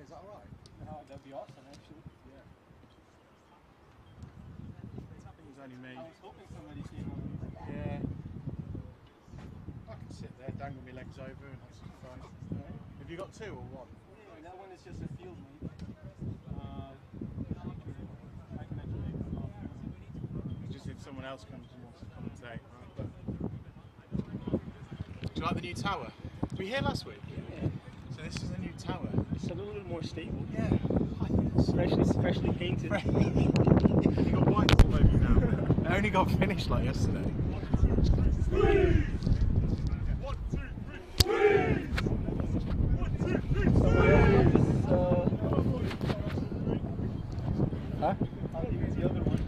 Yeah, is that alright? That'd be awesome, actually. Yeah. It was only me. I was hoping somebody came over. Yeah. I can sit there, dangle my legs over and have some fun. Have you got two or one? Yeah, that one is just a field mate. I can actually come off. It's just if someone else comes and wants to commentate. Do you like the new tower? Were we here last week? Yeah. So this is a new tower. It's a little bit more stable. Yeah. I think it's Freshly painted. You got whites all over you now. It only got finished like yesterday. 1, 2, 3. 1, 2, 3. 1, 2, 3. Huh? I'll use the other one.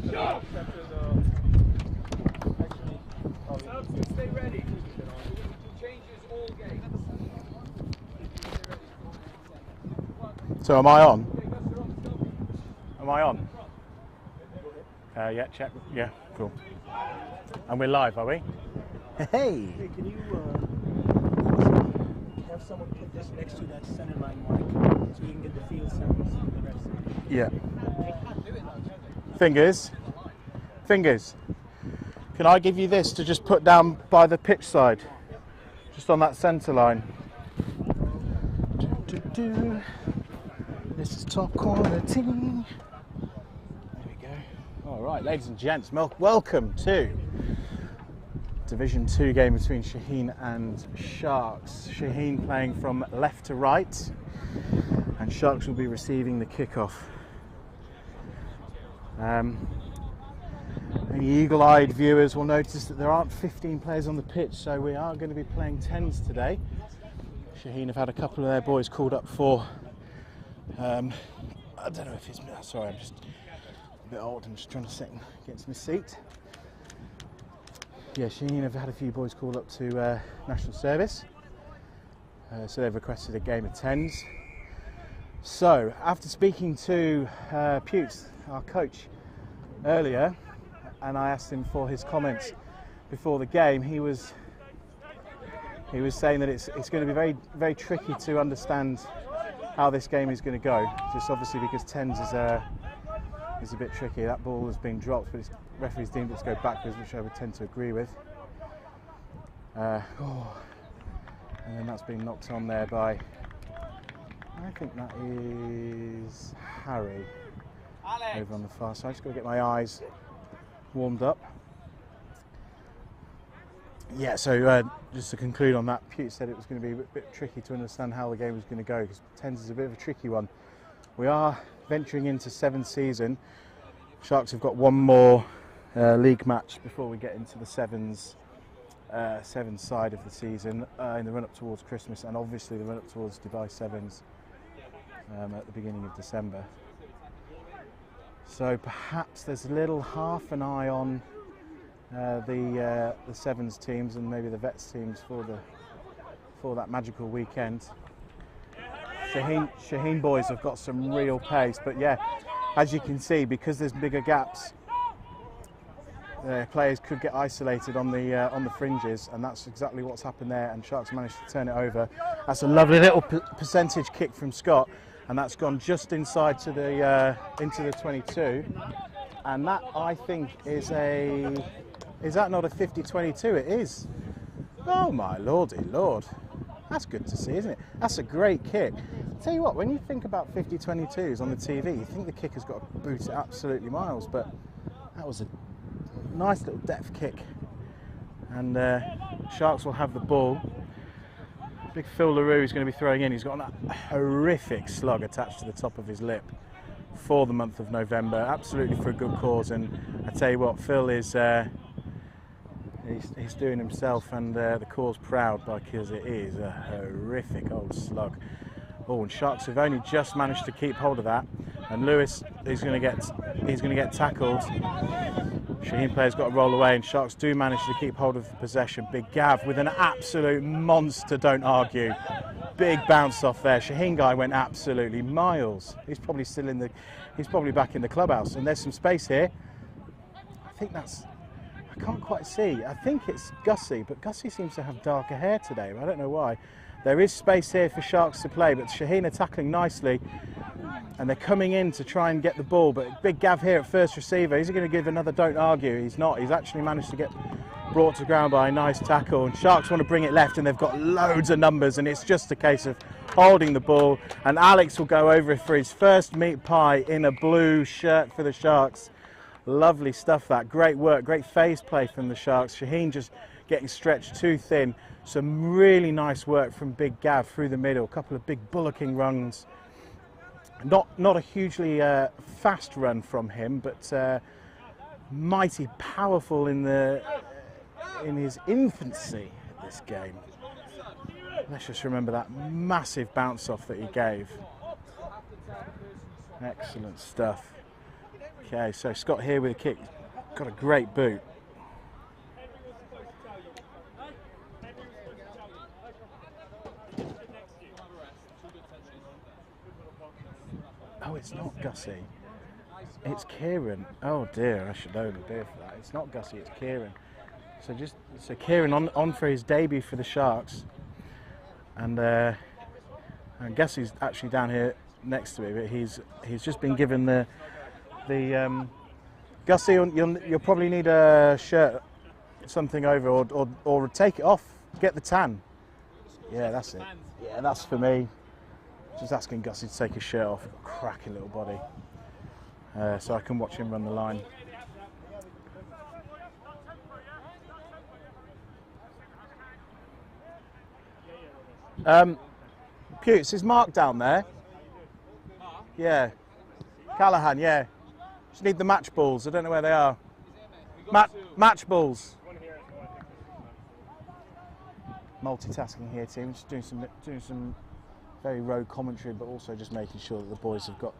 Actually, stay ready. Changes all game. So am I on? Am I on? Yeah, check. Yeah, cool. And we're live, are we? Hey! Hey, can you have someone put this next to that center line mic so you can get the field sounds and the rest? Yeah. Fingers. Fingers. Can I give you this to just put down by the pitch side? Just on that centre line. This is top quality. There we go. All right, ladies and gents, welcome to Division 2 game between Shaheen and Sharks. Shaheen playing from left to right, and Sharks will be receiving the kickoff. Any eagle-eyed viewers will notice that there aren't 15 players on the pitch, so we are going to be playing 10s today. Shaheen have had a couple of their boys called up for, I don't know if it's, sorry, I'm just a bit old, I'm just trying to sit and get to my seat. Yeah, Shaheen have had a few boys called up to national service, so they've requested a game of 10s. So, after speaking to Putes, our coach, earlier, and I asked him for his comments before the game, he was saying that it's going to be very, very tricky to understand how this game is going to go. Just obviously because 10s is a bit tricky. That ball has been dropped, but referees deemed it to go backwards, which I would tend to agree with. And then that's been knocked on there by, I think that is Harry, Alex, over on the far side. Just got to get my eyes warmed up. Yeah, so just to conclude on that, Pute said it was going to be a bit tricky to understand how the game was going to go, because 10s is a bit of a tricky one. We are venturing into 7th season. Sharks have got one more league match before we get into the sevens side of the season, in the run-up towards Christmas, and obviously the run-up towards Dubai Sevens at the beginning of December. So perhaps there's a little half an eye on the sevens teams and maybe the vets teams for that magical weekend. Shaheen boys have got some real pace, but yeah, as you can see, because there's bigger gaps, players could get isolated on the fringes, and that's exactly what's happened there. And Sharks managed to turn it over. That's a lovely little percentage kick from Scott, and that's gone just inside to the into the 22. And that, I think, is that not a 50-22? It is. Oh my lordy lord. That's good to see, isn't it? That's a great kick. I'll tell you what, when you think about 50-22s on the TV, you think the kicker's got to boot it absolutely miles, but that was a nice little depth kick. And Sharks will have the ball. Big Phil LaRue is going to be throwing in. He's got a horrific slug attached to the top of his lip for the month of November, absolutely for a good cause. And I tell you what, Phil is he's doing himself and the cause proud, because it is a horrific old slug. Oh, and Sharks have only just managed to keep hold of that, and Lewis is going to get tackled. Shaheen player's got to roll away, and Sharks do manage to keep hold of the possession. Big Gav with an absolute monster, don't argue. Big bounce off there. Shaheen guy went absolutely miles. He's probably still he's probably back in the clubhouse, and there's some space here. I think that's I can't quite see. I think it's Gussie, but Gussie seems to have darker hair today. I don't know why. There is space here for Sharks to play, but Shaheen are tackling nicely. And they're coming in to try and get the ball, but Big Gav here at first receiver. Is he going to give another don't argue? He's not. He's actually managed to get brought to ground by a nice tackle, and Sharks want to bring it left, and they've got loads of numbers, and it's just a case of holding the ball, and Alex will go over for his first meat pie in a blue shirt for the Sharks. Lovely stuff that. Great work, great phase play from the Sharks. Shaheen just getting stretched too thin. Some really nice work from Big Gav through the middle, a couple of big bullocking runs. Not a hugely fast run from him, but mighty powerful in his infancy at this game. Let's just remember that massive bounce off that he gave. Excellent stuff. Okay, so Scott here with a kick. Got a great boot. Oh, it's not Gussie. It's Kieran. Oh dear, I should know the beer for that. It's not Gussie, it's Kieran. So Kieran on for his debut for the Sharks, and Gussie's actually down here next to me, but he's just been given the Gussie. You'll probably need a shirt, something over, or take it off. Get the tan. Yeah, that's it. Yeah, that's for me. Just asking Gussie to take his shirt off. Cracking little body. So I can watch him run the line. Putes, is Mark down there? Yeah. Callahan, yeah. Just need the match balls. I don't know where they are. Match balls. Multitasking here, team. Just doing some very rogue commentary, but also just making sure that the boys have got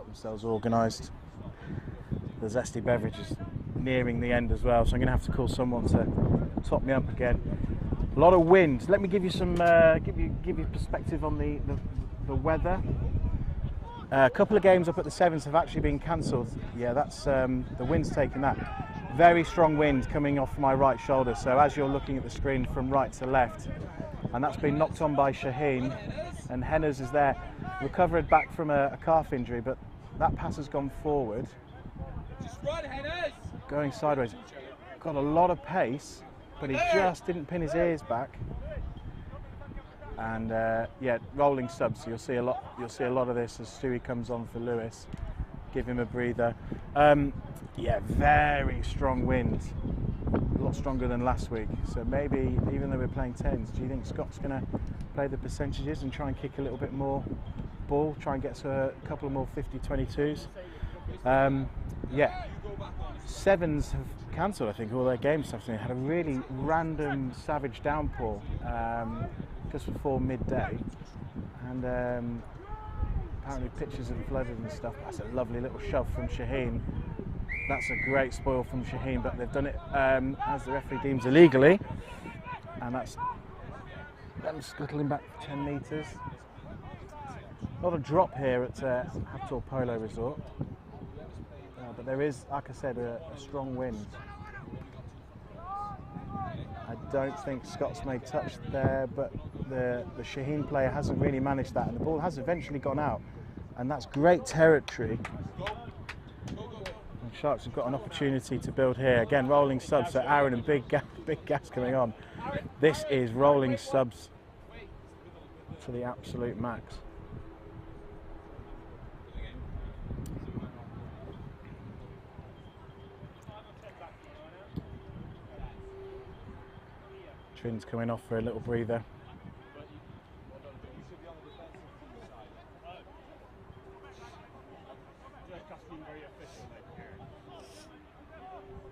themselves organised. The zesty beverage is nearing the end as well, so I'm going to have to call someone to top me up again. A lot of wind. Let me give you some give you perspective on the weather. A couple of games up at the Sevens have actually been cancelled. Yeah, that's the wind's taken that. Very strong wind coming off my right shoulder. So as you're looking at the screen from right to left, and that's been knocked on by Shaheen, and Henners is there, recovered back from a calf injury, but that pass has gone forward. Just run, Henners! Going sideways. Got a lot of pace, but he just didn't pin his ears back. And yeah, rolling subs. So you'll see a lot of this as Stewie comes on for Lewis. Give him a breather. Yeah, very strong wind. A lot stronger than last week. So maybe, even though we're playing 10s, do you think Scott's going to play the percentages and try and kick a little bit more ball, try and get to a couple of more 50-22s? Yeah, Sevens have cancelled, I think, all their games this afternoon. Had a really random, savage downpour just before midday, and apparently pitches have flooded and stuff. That's a lovely little shove from Shaheen. That's a great spoil from Shaheen, but they've done it as the referee deems illegally, and that's them scuttling back 10 metres. A lot of drop here at Habtoor Polo Resort, but there is, like I said, a strong wind. I don't think Scott's made touch there, but the Shaheen player hasn't really managed that, and the ball has eventually gone out, and that's great territory. And Sharks have got an opportunity to build here. Again, rolling subs, so Aaron and Big Gas coming on. This is rolling subs to the absolute max. Trin's coming off for a little breather.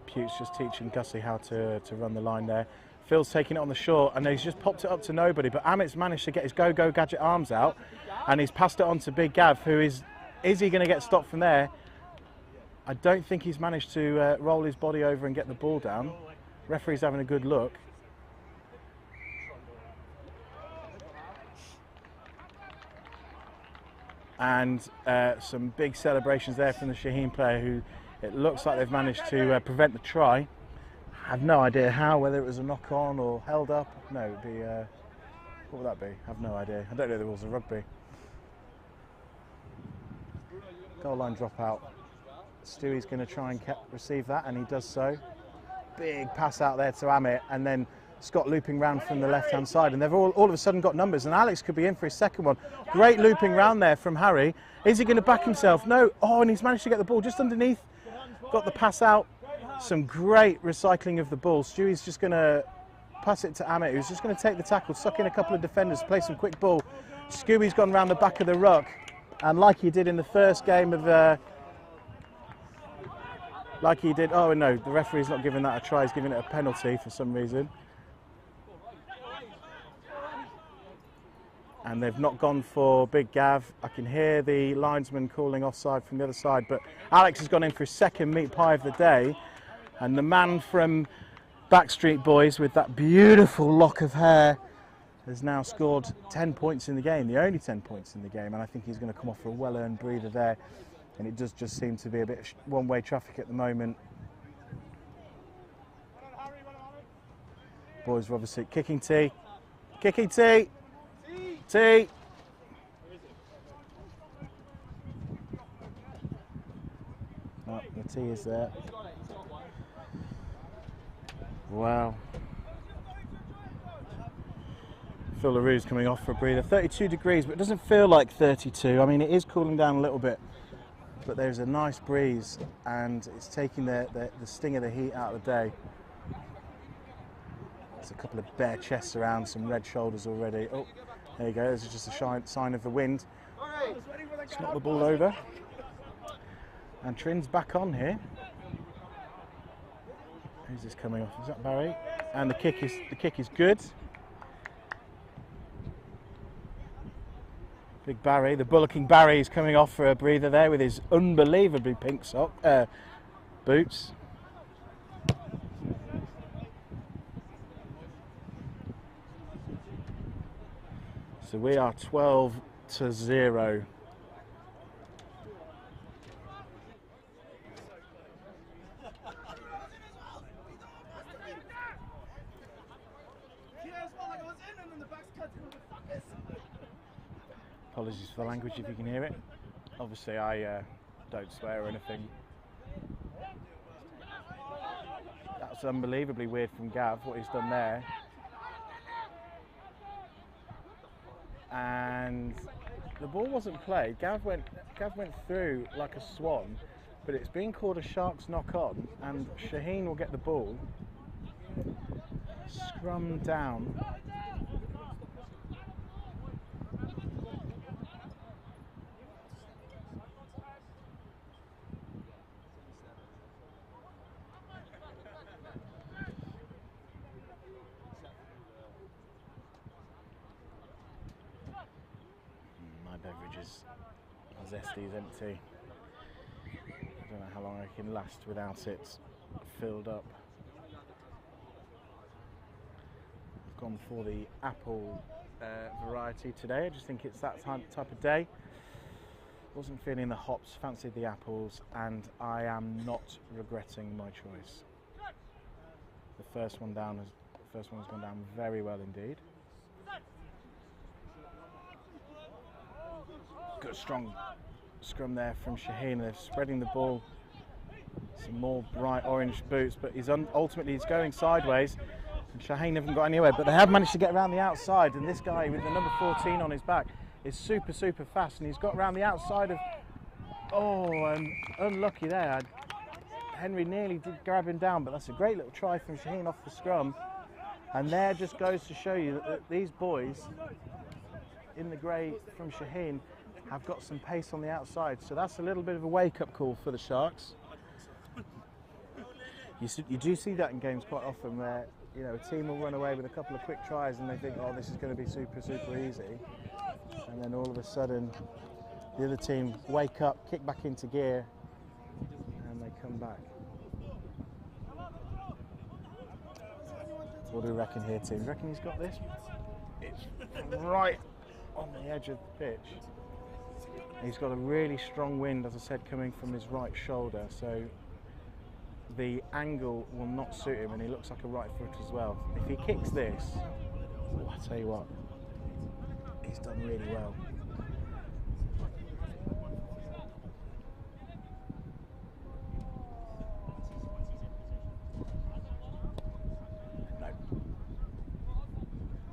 Pute's just teaching Gussie how to run the line there. Phil's taking it on the short, and he's just popped it up to nobody, but Amit's managed to get his go-go gadget arms out, and he's passed it on to Big Gav, who is he going to get stopped from there? I don't think he's managed to roll his body over and get the ball down. Referee's having a good look. And some big celebrations there from the Shaheen player, who it looks like they've managed to prevent the try. I have no idea how, whether it was a knock on or held up. No, it would be, what would that be? I have no idea. I don't know the rules of rugby. Goal line dropout. Stewie's going to try and receive that, and he does so. Big pass out there to Amit, and then Scott looping round from the left-hand side, and they've all of a sudden got numbers, and Alex could be in for his second one. Great looping round there from Harry. Is he going to back himself? No. Oh, and he's managed to get the ball just underneath. Got the pass out. Some great recycling of the ball. Stewie's just going to pass it to Amit, who's just going to take the tackle, suck in a couple of defenders, play some quick ball. Scooby's gone round the back of the ruck, and like he did in the first game of like he did, oh no, the referee's not giving that a try, he's giving it a penalty for some reason. And they've not gone for Big Gav. I can hear the linesman calling offside from the other side, but Alex has gone in for his second meat pie of the day. And the man from Backstreet Boys with that beautiful lock of hair has now scored 10 points in the game, the only 10 points in the game, and I think he's going to come off for a well-earned breather there. And it does just seem to be a bit of one-way traffic at the moment. Boys are obviously kicking tee. Kicking tee. Tee. Oh, the tee is there. Wow. Phil LaRue's coming off for a breather. 32 degrees, but it doesn't feel like 32. I mean, it is cooling down a little bit. But there's a nice breeze, and it's taking the sting of the heat out of the day. There's a couple of bare chests around, some red shoulders already. Oh, there you go, there's just a sign of the wind. It's knocked the ball over. And Trin's back on here. Who's this coming off? Is that Barry? And the kick is good. Big Barry, the bullocking Barry is coming off for a breather there with his unbelievably pink boots. So we are 12-0. Apologies for the language if you can hear it. Obviously I don't swear or anything. That's unbelievably weird from Gav, what he's done there. And the ball wasn't played. Gav went through like a swan, but it's been called a Sharks knock on, and Shaheen will get the ball. Scrum down. Zesty is empty. I don't know how long I can last without it filled up. I've gone for the apple variety today. I just think it's that type of day. Wasn't feeling the hops, fancied the apples, and I am not regretting my choice. The first one has gone down very well indeed. Good strong scrum there from Shaheen. They're spreading the ball. Some more bright orange boots, but ultimately he's going sideways, and Shaheen haven't got anywhere. But they have managed to get around the outside, and this guy with the number 14 on his back is super fast, and he's got around the outside of. Oh, unlucky there. Henry nearly did grab him down, but that's a great little try from Shaheen off the scrum. And there just goes to show you that these boys in the grey from Shaheen have got some pace on the outside, so that's a little bit of a wake-up call for the Sharks. You do see that in games quite often, where a team will run away with a couple of quick tries and they think, oh, this is going to be super easy, and then all of a sudden the other team wake up, kick back into gear, and they come back. What do we reckon here, team? Do you reckon he's got this? It's right on the edge of the pitch. He's got a really strong wind, as I said, coming from his right shoulder, so the angle will not suit him, and he looks like a right foot as well. If he kicks this, oh, I tell you what, he's done really well.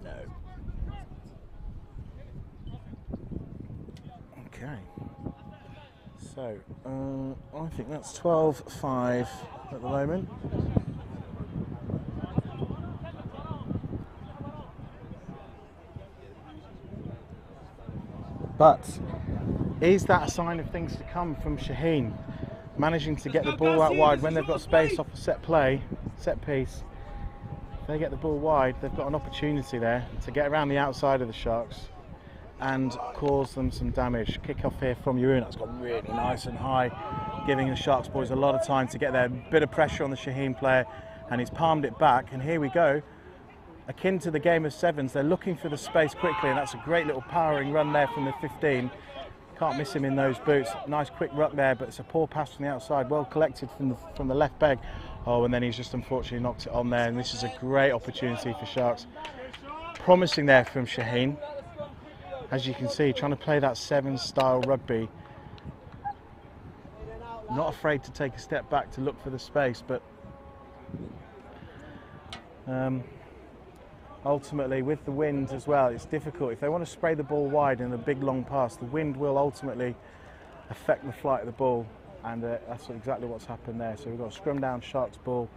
No. Okay. So, I think that's 12-5 at the moment. But is that a sign of things to come from Shaheen? Managing to get the ball out wide when they've got space off a set piece. If they get the ball wide, they've got an opportunity there to get around the outside of the Sharks and cause them some damage. Kick off here from Jeroen. That's gone really nice and high, giving the Sharks boys a lot of time to get there. Bit of pressure on the Shaheen player, and he's palmed it back. And here we go, akin to the game of sevens. They're looking for the space quickly, and that's a great little powering run there from the 15. Can't miss him in those boots. Nice quick ruck there, but it's a poor pass from the outside. Well collected from the left peg. Oh, and then he's just unfortunately knocked it on there. And this is a great opportunity for Sharks. Promising there from Shaheen. As you can see, trying to play that sevens style rugby. Not afraid to take a step back to look for the space, but ultimately with the wind as well, it's difficult. If they want to spray the ball wide in a big long pass, the wind will ultimately affect the flight of the ball, and that's exactly what's happened there. So we've got a scrum down Sharks ball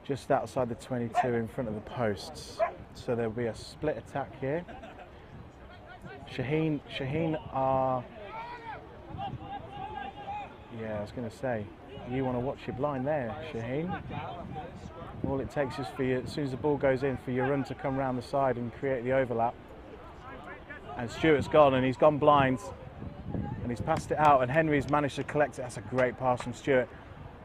just outside the 22 in front of the posts. So there'll be a split attack here. Shaheen are, yeah, I was going to say, you want to watch your blind there, Shaheen. All it takes is for you, as soon as the ball goes in, for your run to come round the side and create the overlap. And Stuart's gone, and he's gone blind, and he's passed it out, and Henry's managed to collect it. That's a great pass from Stuart.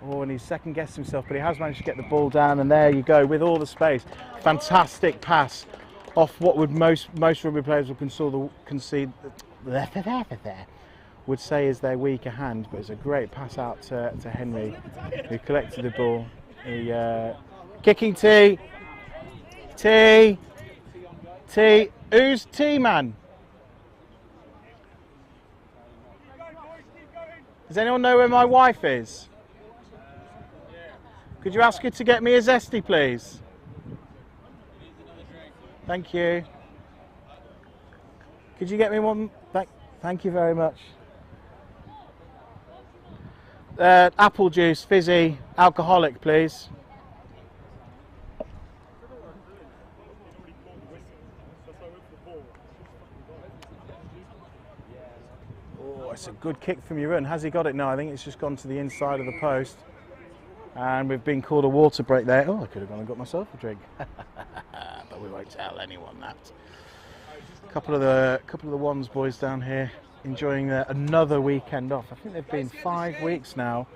Oh, and he's second guessed himself, but he has managed to get the ball down, and there you go, with all the space. Fantastic pass off what would most rugby players would concede would say is their weaker hand, but it's a great pass out to Henry, who collected the ball. He kicking T. Who's T man? Does anyone know where my wife is? Could you ask her to get me a zesty, please? Thank you. Could you get me one? Thank you very much. Apple juice, fizzy, alcoholic, please. Oh, it's a good kick from Jeroen. Has he got it? No, I think it's just gone to the inside of the post. And we've been called a water break there. Oh, I could have gone and got myself a drink. But we won't tell anyone that. A couple of the ones boys down here enjoying another weekend off. I think they've been 5 weeks now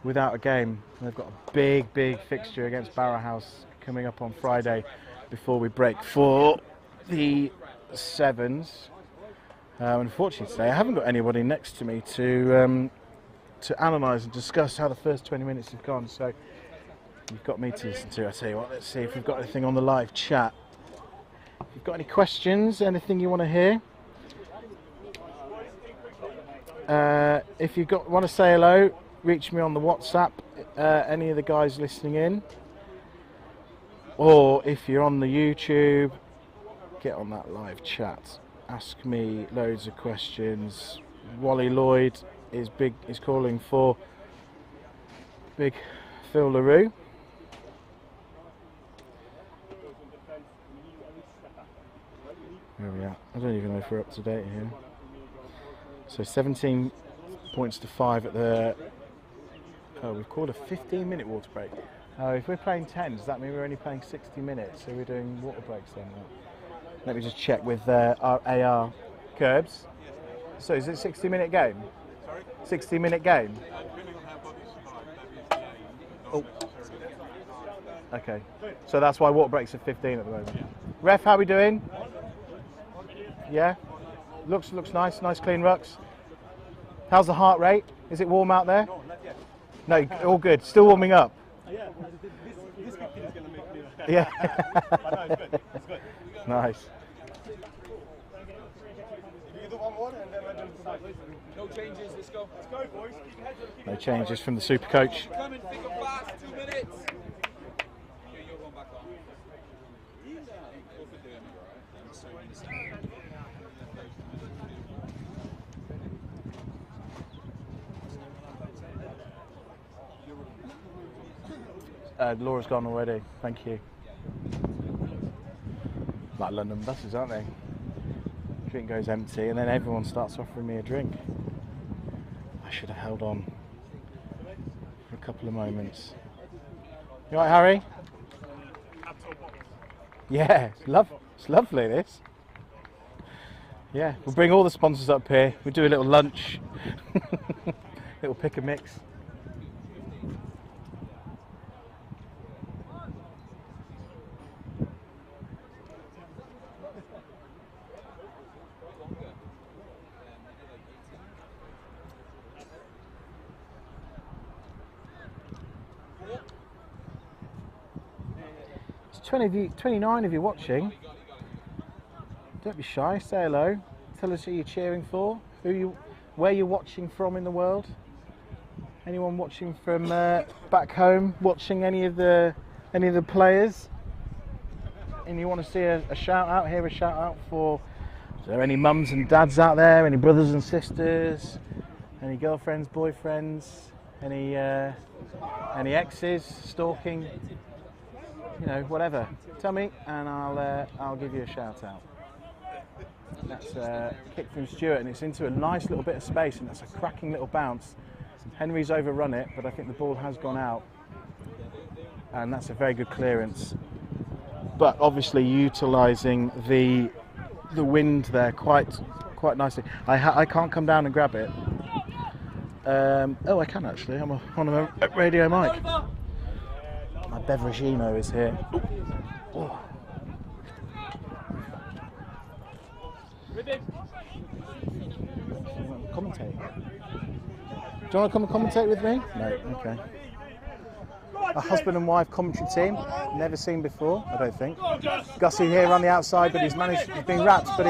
without a game. They've got a big fixture against Barrow House coming up on Friday before we break for the sevens. Unfortunately today I haven't got anybody next to me to analyse and discuss how the first 20 minutes have gone, so you've got me to listen to. I tell you what, let's see if we've got anything on the live chat. If you've got any questions, anything you want to hear, if you want to say hello, reach me on the WhatsApp, any of the guys listening in, or if you're on the YouTube, get on that live chat, ask me loads of questions. Wally Lloyd is calling for big Phil LaRue. Where are we at? I don't even know if we're up to date here. So 17 points to 5 at the... Oh, we've called a 15-minute water break. Oh, if we're playing 10, does that mean we're only playing 60 minutes? So we're doing water breaks then? Let me just check with our AR. Curbs. So is it a 60-minute game? 60-minute game? Oh. Okay. So that's why water breaks are 15 at the moment. Ref, how are we doing? Yeah? Looks nice. Nice clean rucks. How's the heart rate? Is it warm out there? No, all good. Still warming up. Yeah, this kicking is going to make me Yeah. But no, it's good. It's good. Nice. You do one more and then I do no changes. Let's go. Let's go, boys. Keep your heads up. No changes from the super coach. Come and think of fast, 2 minutes. You're going back on. Laura's gone already. Thank you. Like London buses, aren't they? Drink goes empty and then everyone starts offering me a drink. I should have held on for a couple of moments. You all right, Harry? Yeah, it's lovely this. Yeah, we'll bring all the sponsors up here. We'll do a little lunch. Little pick and mix. It's 20 of you, 29 of you watching. Don't be shy, say hello. Tell us who you're cheering for, where you're watching from in the world. Anyone watching from back home, watching any of the players? And you want to see a shout out, hear a shout out for, is there any mums and dads out there, any brothers and sisters, any girlfriends, boyfriends, any exes stalking, you know, whatever. Tell me and I'll give you a shout out. That's a kick from Stuart and it's into a nice little bit of space and that's a cracking little bounce. Henry's overrun it, but I think the ball has gone out and that's a very good clearance. But obviously utilising the wind there quite nicely. I can't come down and grab it. Oh, I can actually. I'm on a radio mic. My Beveragino is here. Oh. Commentate. Do you want to come and commentate with me? No. Okay. A husband and wife commentary team, never seen before, I don't think. Gussie here on the outside, but he's been wrapped, but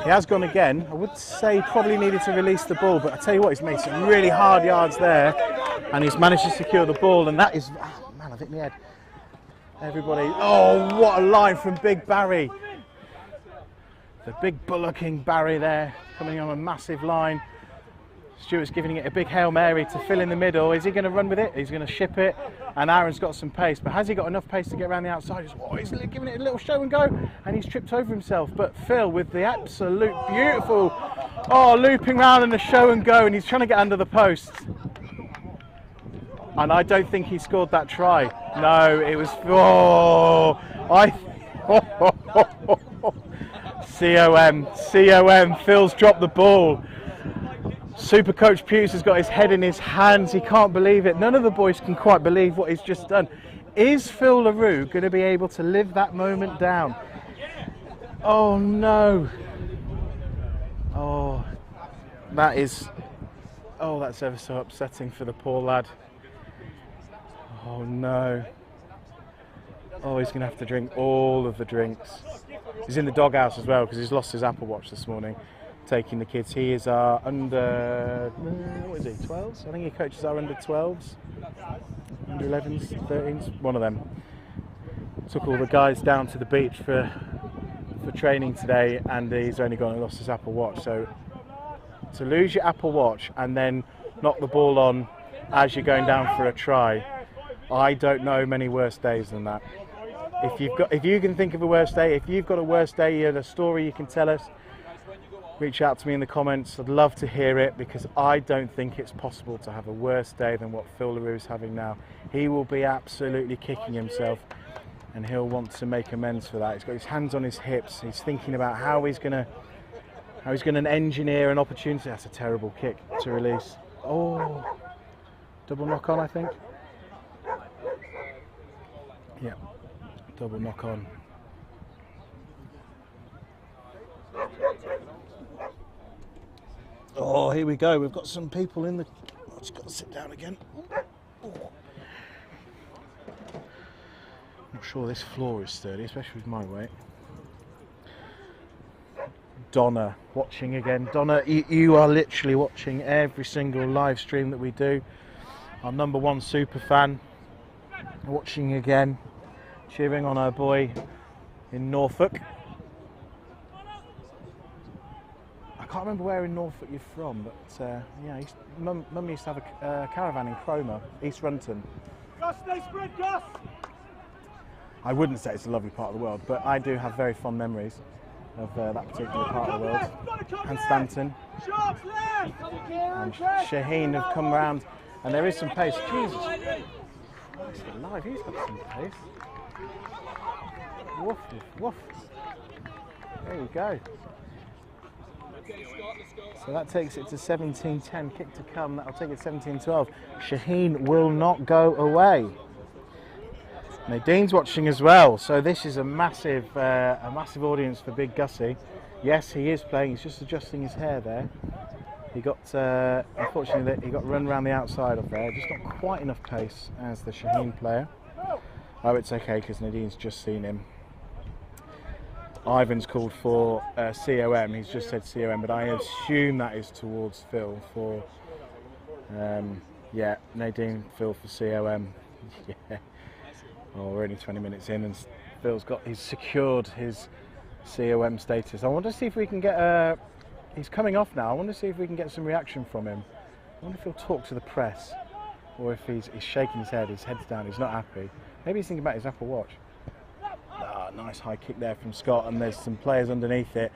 he has gone again. I would say he probably needed to release the ball, but I tell you what, he's made some really hard yards there, and he's managed to secure the ball, and that is, oh man, I've hit my head. Everybody, oh, what a line from Big Barry. The big bullocking Barry there, coming on a massive line. Stuart's giving it a big Hail Mary to fill in the middle. Is he going to run with it? He's going to ship it. And Aaron's got some pace. But has he got enough pace to get around the outside? He's giving it a little show and go. And he's tripped over himself. But Phil with the absolute beautiful, looping round in the show and go. And he's trying to get under the post. And I don't think he scored that try. No, it was, COM. Phil's dropped the ball. Super Coach Pewes has got his head in his hands. He can't believe it. None of the boys can quite believe what he's just done. Is Phil LaRue going to be able to live that moment down? Oh no. Oh, that's ever so upsetting for the poor lad. Oh no. Oh, he's going to have to drink all of the drinks. He's in the doghouse as well because he's lost his Apple Watch this morning. Taking the kids. He is under, what is he, 12s? I think he coaches our under 12s, under 11s, 13s, one of them. Took all the guys down to the beach for training today and he's only gone and lost his Apple Watch. So to lose your Apple Watch and then knock the ball on as you're going down for a try, I don't know many worse days than that. If you can think of a worse day, if you've got a worse day, you have a story you can tell us, reach out to me in the comments. I'd love to hear it because I don't think it's possible to have a worse day than what Phil LaRue is having now. He will be absolutely kicking himself and he'll want to make amends for that. He's got his hands on his hips. He's thinking about how he's going to engineer an opportunity. That's a terrible kick to release. Oh, double knock on, I think. Yeah, double knock on. Oh, here we go. We've got some people in the... I've just got to sit down again. Not sure this floor is sturdy, especially with my weight. Donna watching again. Donna, you are literally watching every single live stream that we do. Our #1 super fan, watching again, cheering on our boy in Norfolk. I can't remember where in Norfolk you're from, but yeah, Mum used to have a caravan in Cromer, East Runton. Gus, stay spread, Gus! I wouldn't say it's a lovely part of the world, but I do have very fond memories of that particular part of the world. And Stanton and Shaheen have come round, and there is some pace. Jesus Christ alive, he's got some pace. Woof, woof. There you go. So that takes it to 17-10. Kick to come. That'll take it 17-12. Shaheen will not go away. Nadine's watching as well. So this is a massive audience for Big Gussie. Yes, he is playing. He's just adjusting his hair there. He got unfortunately he got run around the outside of there. Just not quite enough pace as the Shaheen player. Oh, it's okay because Nadine's just seen him. Ivan's called for COM. He's just said COM, but I assume that is towards Phil for yeah, Nadine, Phil for COM. Yeah. Oh, we're only 20 minutes in and he's secured his COM status. I want to see if we can get he's coming off now. I want to see if we can get some reaction from him. I wonder if he'll talk to the press or if he's shaking his head's down, he's not happy. Maybe he's thinking about his Apple Watch. Nice high kick there from Scott, and there's some players underneath it.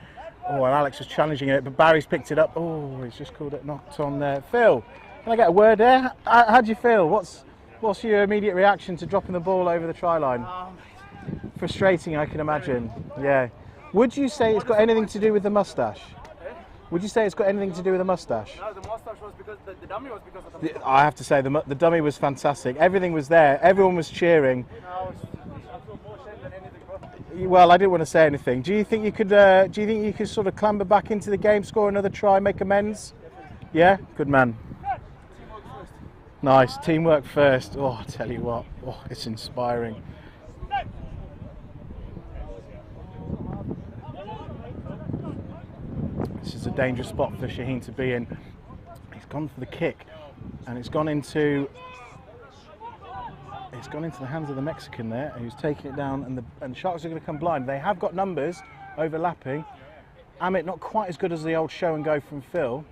Oh, and Alex was challenging it, but Barry's picked it up. Oh, he's just called it knocked on there. Phil, can I get a word there? How do you feel? What's your immediate reaction to dropping the ball over the try line? Frustrating, I can imagine. Yeah. Would you say it's got anything to do with the moustache? Would you say it's got anything to do with the moustache? No, the moustache was because the dummy was because of the... I have to say the dummy was fantastic. Everything was there. Everyone was cheering. Well, I didn't want to say anything. Do you think you could sort of clamber back into the game, score another try, make amends? Yeah, good man. Nice, teamwork first. Oh, I tell you what, oh, it's inspiring. This is a dangerous spot for Shaheen to be in. He's gone for the kick, and it's gone into the hands of the Mexican there, who's taking it down, and the Sharks are going to come blind. They have got numbers overlapping. Amit not quite as good as the old show and go from Phil,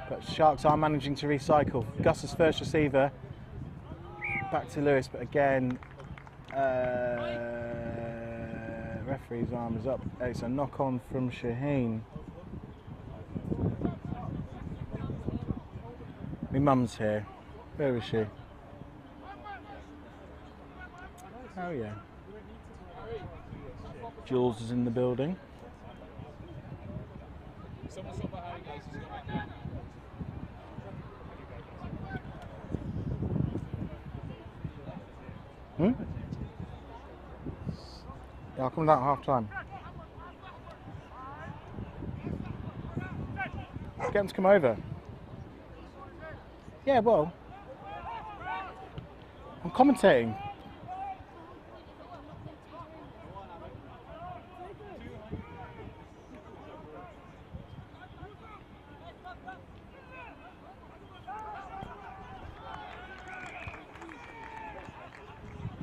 but Sharks are managing to recycle. Gus's first receiver, back to Lewis, but again, referee's arm is up. It's a knock on from Shaheen. My mum's here. Where is she? Oh yeah. Jules is in the building. Yeah, I'll come down at half time. Get them to come over. Yeah, well, I'm commentating.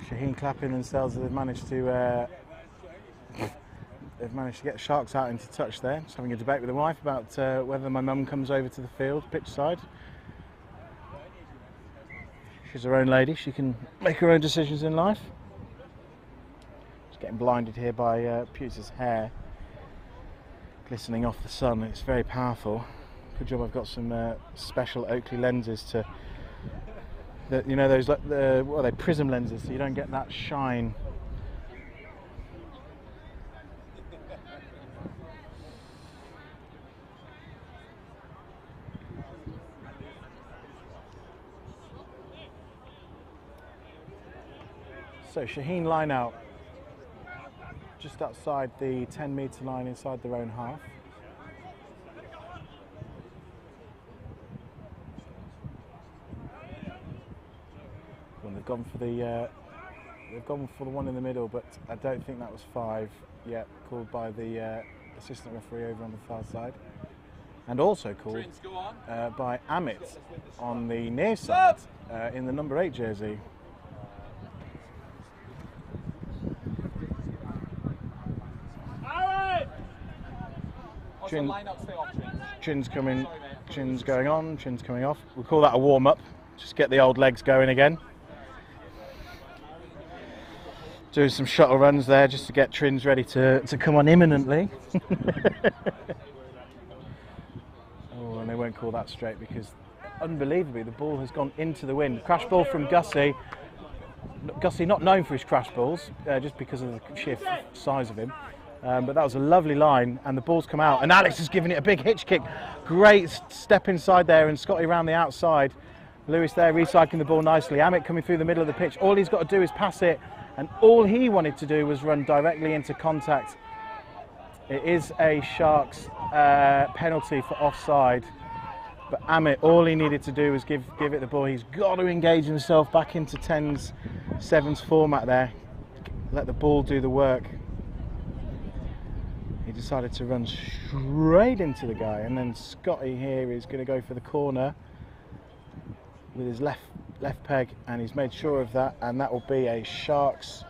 Shaheen clapping themselves as they've managed to get Sharks out into touch there. Just having a debate with the wife about whether my mum comes over to the field, pitch side. She's her own lady, she can make her own decisions in life. Just getting blinded here by Puce's hair glistening off the sun. It's very powerful. Good job I've got some special Oakley lenses to, you know, those what are they, prism lenses, so you don't get that shine. So Shaheen line out just outside the 10-metre line inside their own half. gone for the one in the middle, but I don't think that was 5 yet, called by the assistant referee over on the far side, and also called by Amit on the near side in the number 8 jersey. Chin's coming, chin's going on, chin's coming off. We call that a warm-up. Just get the old legs going again. Doing some shuttle runs there just to get Trins ready to come on imminently. Oh, and they won't call that straight because, unbelievably, the ball has gone into the wind. Crash ball from Gussie. Gussie not known for his crash balls, just because of the sheer size of him. But that was a lovely line, and the ball's come out, and Alex is giving it a big hitch kick. Great step inside there, and Scotty around the outside. Lewis there recycling the ball nicely. Amit coming through the middle of the pitch. All he's got to do is pass it, and all he wanted to do was run directly into contact. It is a Sharks penalty for offside, but Amit, all he needed to do was give it the ball. He's got to engage himself back into 10s, 7s format there. Let the ball do the work. He decided to run straight into the guy, and then Scotty here is going to go for the corner with his left peg, and he's made sure of that, and that will be a Sharks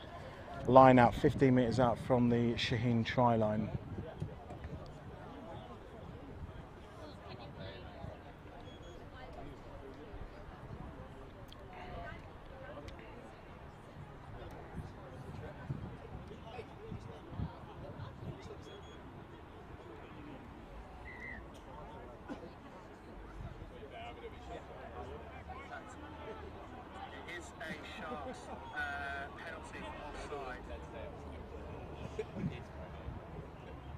line out 15 metres out from the Shaheen try line.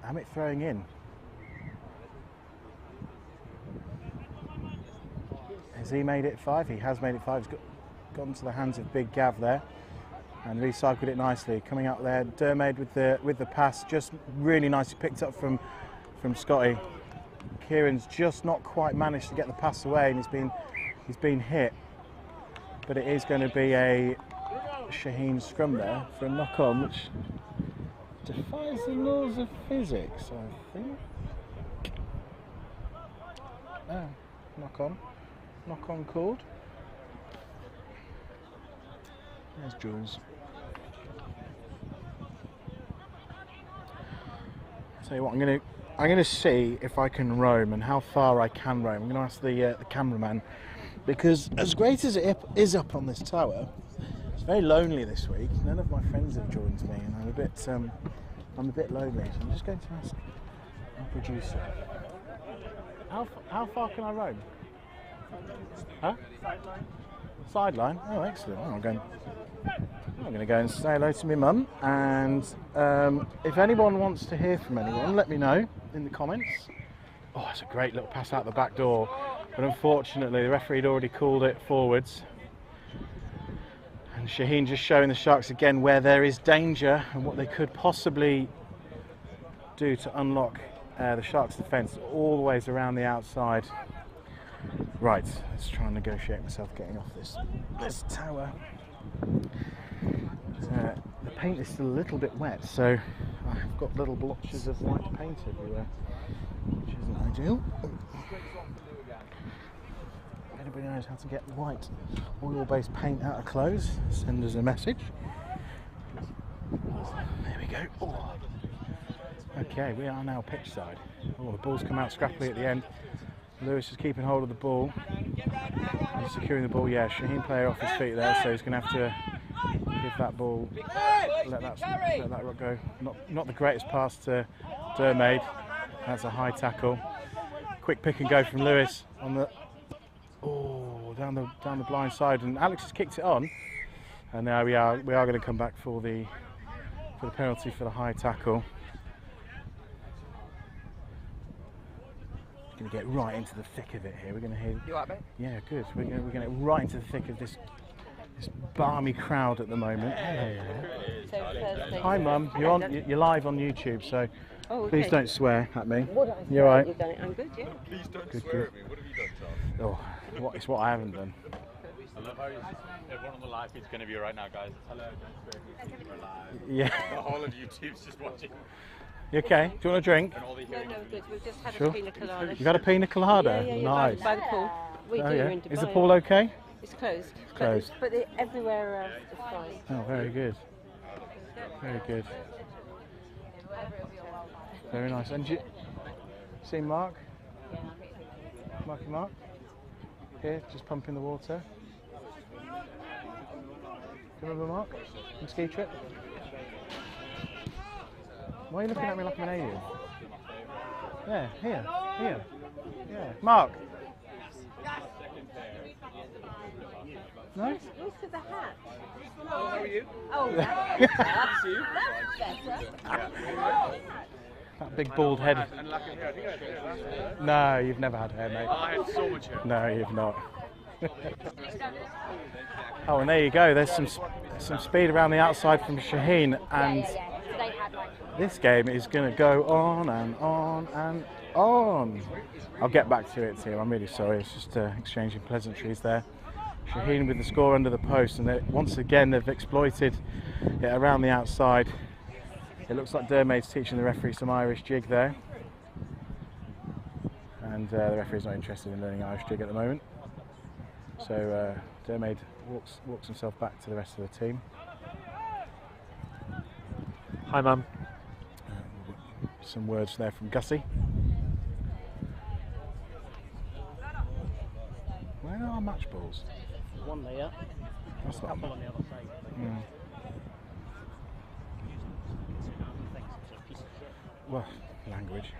Amit throwing in. Has he made it 5? He has made it 5. He's got into the hands of Big Gav there and recycled it nicely. Coming out there, Dermaid with the pass, just really nicely picked up from Scotty. Kieran's just not quite managed to get the pass away, and he's been hit. But it is going to be a Shaheen scrum there for a knock on, which defies the laws of physics, I think. Oh, knock on called. There's Jules. I'll tell you what, I'm going to see if I can roam and how far I can roam. I'm going to ask the cameraman, because as great as it is up on this tower, it's very lonely this week. None of my friends have joined me, and I'm a bit lonely. So I'm just going to ask our producer, how far can I roam? Huh? Sideline. Oh, excellent. Oh, I'm going to go and say hello to my mum, and if anyone wants to hear from anyone, let me know in the comments. Oh, it's a great little pass out the back door, but unfortunately the referee had already called it forwards. And Shaheen just showing the Sharks again where there is danger and what they could possibly do to unlock the Sharks' defence all the ways around the outside. Right, let's try and negotiate myself getting off this tower. The paint is still a little bit wet, so I've got little blotches of white paint everywhere, which isn't ideal. Anybody knows how to get white oil-based paint out of clothes, send us a message. There we go. Oh. Okay, we are now pitch side. Oh, the ball's come out scrappily at the end. Lewis is keeping hold of the ball. He's securing the ball. Yeah, Shaheen player off his feet there, so he's going to have to give that ball, let that go. Not the greatest pass to Dermaid. That's a high tackle. Quick pick and go from Lewis on the down the blind side, and Alex has kicked it on. And now we are going to come back for the penalty for the high tackle. We're going to get right into the thick of it here. We're going to hear. You alright, mate? Yeah, good. We're going to get right into the thick of this balmy crowd at the moment. Hello. Hi, Mum. You're live on YouTube, so please don't swear at me. You're right. I'm good, yeah. Please don't swear at me. What have you done, Charles? Oh, it's what I haven't done. I love how everyone on the live feed's going to be right now, guys. Hello. Yeah. The whole of YouTube's just watching. You okay? Do you want a drink? No, good. We've just had Sure. a pina colada. You got a pina colada? Yeah, Nice. by the pool. We Oh, do yeah. in Dubai. Is the pool okay? It's closed. Closed. But everywhere else is fine. Oh, very good. Very good. Very nice. And you see Mark? Mark? Here, just pumping the water. Do you remember Mark? From ski trip? Why are you looking at me like I'm an alien? Yeah, here. Yeah. Mark! No? Where's the hat? How are you? Oh, That's you. that's better. That big bald head. And lack of hair. I think I had hair last year. No, you've never had hair, mate. I had so much hair. No, you've not. Oh, and there you go. There's some speed around the outside from Shaheen, and this game is going to go on and on and on. I'll get back to it, team. I'm really sorry. It's just exchanging pleasantries there. Shaheen with the score under the post, and once again they've exploited it around the outside. It looks like Dermaid's teaching the referee some Irish jig there, and the referee's not interested in learning Irish jig at the moment. So Dermaid walks himself back to the rest of the team. Hi, Mum. Some words there from Gussie. Where are our match balls? One there. That's not Couple on the other side. Well, language.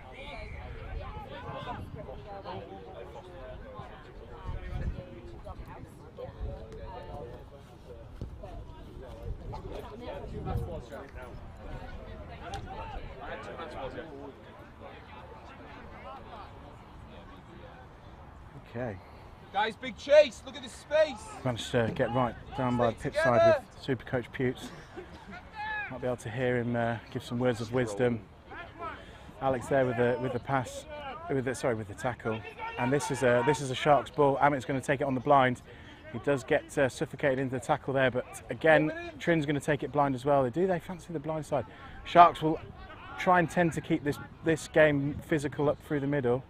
Okay. Guys, big chase. Look at this space. Managed to get right down by the pitch side with Super Coach Putes. Might be able to hear him give some words of wisdom. Alex there with the pass, with the tackle. And this is a Sharks ball. Amit's going to take it on the blind. He does get suffocated into the tackle there, but again, Trin's going to take it blind as well. They fancy the blind side. Sharks will try and tend to keep this game physical up through the middle.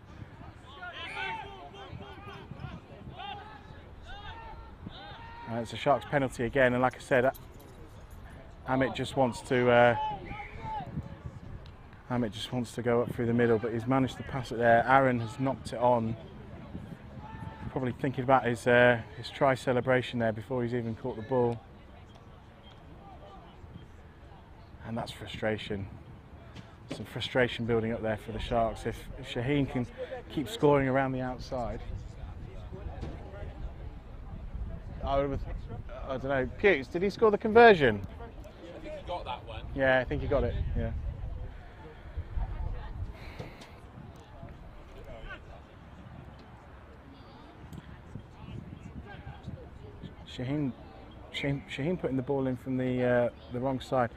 It's a Sharks penalty again, and like I said, Amit just wants to go up through the middle, but he's managed to pass it there. Aaron has knocked it on. Probably thinking about his try celebration there before he's even caught the ball. And that's frustration. Some frustration building up there for the Sharks. If Shaheen can keep scoring around the outside. I don't know. Putes, did he score the conversion? I think he got that one. Yeah, I think he got it. Yeah. Shaheen putting the ball in from the wrong side.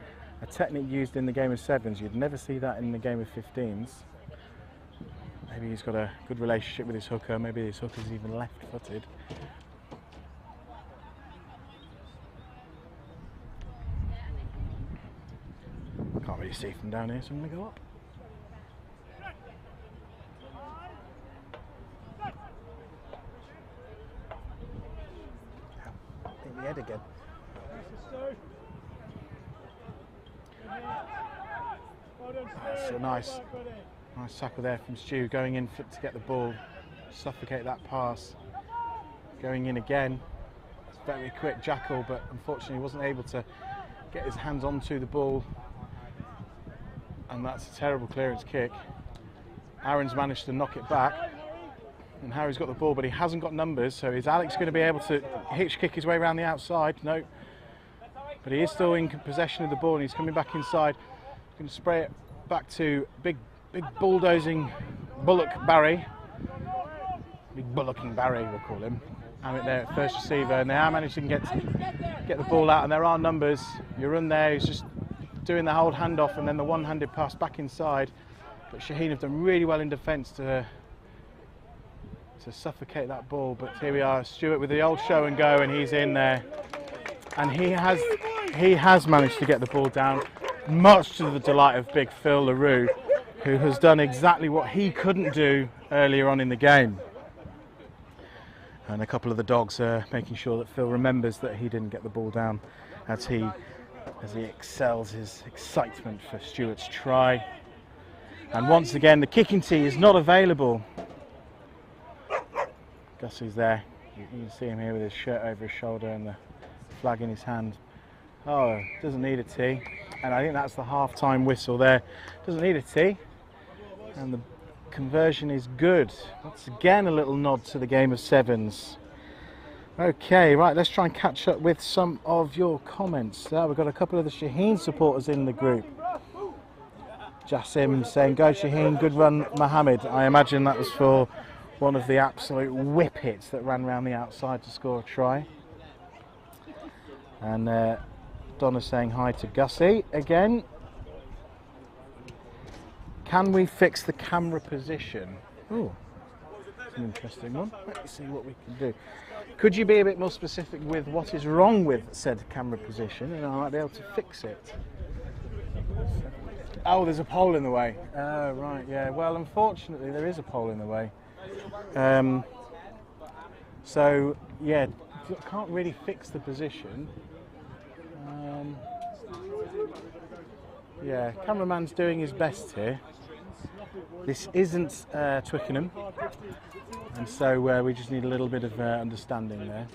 A technique used in the game of sevens. You'd never see that in the game of 15s. Maybe he's got a good relationship with his hooker. Maybe his hooker's even left-footed. Can't really see from down here, so I'm going to go up. Hit the head again. That's a nice tackle there from Stu, going in to get the ball, suffocate that pass. Going in again. It's very quick Jackal, but unfortunately wasn't able to get his hands onto the ball. And that's a terrible clearance kick. Aaron's managed to knock it back, and Harry's got the ball, but he hasn't got numbers, so is Alex going to be able to hitch kick his way around the outside? No. But he is still in possession of the ball, and he's coming back inside. He's going to spray it back to big bulldozing Bullock Barry. Big bullocking Barry, we'll call him. Amit there at first receiver, and they are managing to get the ball out, and there are numbers. You run there, he's just doing the hold handoff and then the one-handed pass back inside. But Shaheen have done really well in defence to to suffocate that ball. But here we are, Stuart with the old show and go, and he's in there. And he has managed to get the ball down, much to the delight of big Phil LaRue, who has done exactly what he couldn't do earlier on in the game. And a couple of the dogs are making sure that Phil remembers that he didn't get the ball down as he excels his excitement for Stuart's try. And once again, the kicking tee is not available. Gussie's there. You can see him here with his shirt over his shoulder and the flag in his hand. Oh, doesn't need a tee. And I think that's the half-time whistle there. Doesn't need a tee. And the conversion is good. Once again, a little nod to the game of sevens. Okay, right, let's try and catch up with some of your comments. We've got a couple of the Shaheen supporters in the group. Jassim saying, go Shaheen, good run Mohammed. I imagine that was for one of the absolute whippets that ran around the outside to score a try. And Donna saying hi to Gussie again. Can we fix the camera position? Oh, that's an interesting one. Let's see what we can do. Could you be a bit more specific with what is wrong with said camera position, and I might be able to fix it? Oh, there's a pole in the way. Oh, right, yeah. Well, unfortunately, there is a pole in the way. So, yeah, can't really fix the position. Yeah, cameraman's doing his best here. This isn't Twickenham, and so we just need a little bit of understanding there.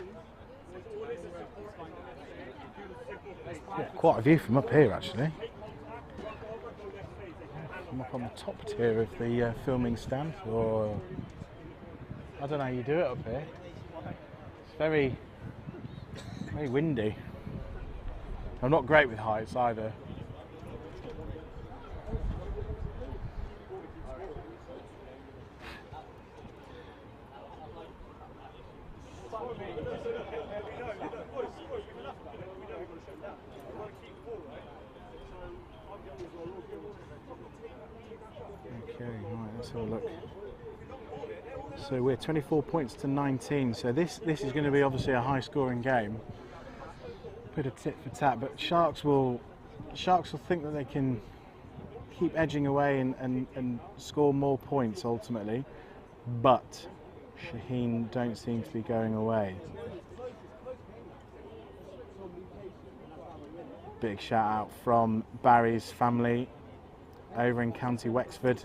Yeah, quite a view from up here, actually. I'm up on the top tier of the filming stand, or I don't know how you do it up here. It's very windy. I'm not great with heights either. Okay, right, let's have a look. So we're 24 points to 19, so this is going to be obviously a high scoring game. Bit of tit for tat, but Sharks will think that they can keep edging away and score more points ultimately, but Shaheen don't seem to be going away. Big shout out from Barry's family over in County Wexford.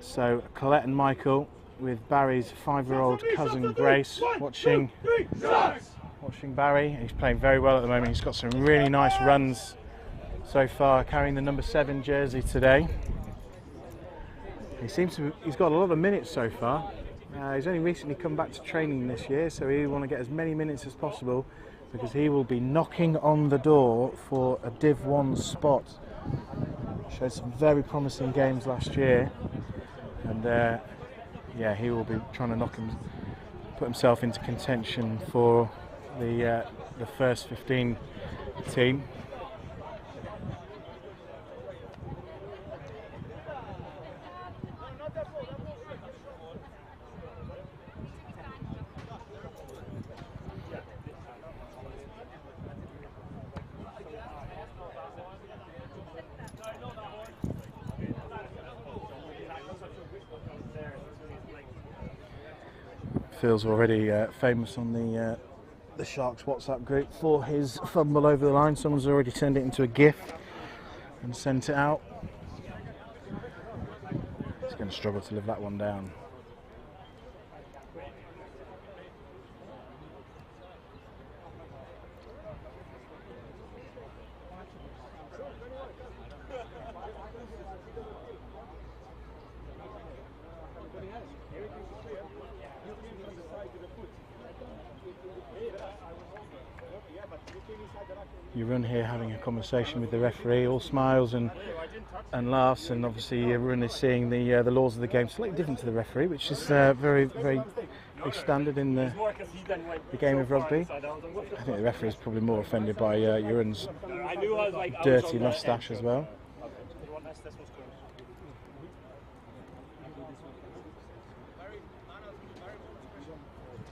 So Colette and Michael with Barry's 5-year-old cousin Grace watching Barry. He's playing very well at the moment. He's got some really nice runs so far, carrying the number 7 jersey today. He's got a lot of minutes so far. He's only recently come back to training this year, so he will want to get as many minutes as possible because he will be knocking on the door for a Div 1 spot. Showed some very promising games last year, and yeah, he will be trying to put himself into contention for the first 15 team. Phil's already famous on the Sharks WhatsApp group for his fumble over the line. Someone's already turned it into a GIF and sent it out. He's going to struggle to live that one down. You run here having a conversation with the referee, all smiles and laughs, and obviously everyone is seeing the laws of the game slightly different to the referee, which is very standard in the game of rugby. I think the referee is probably more offended by Euron's dirty moustache as well.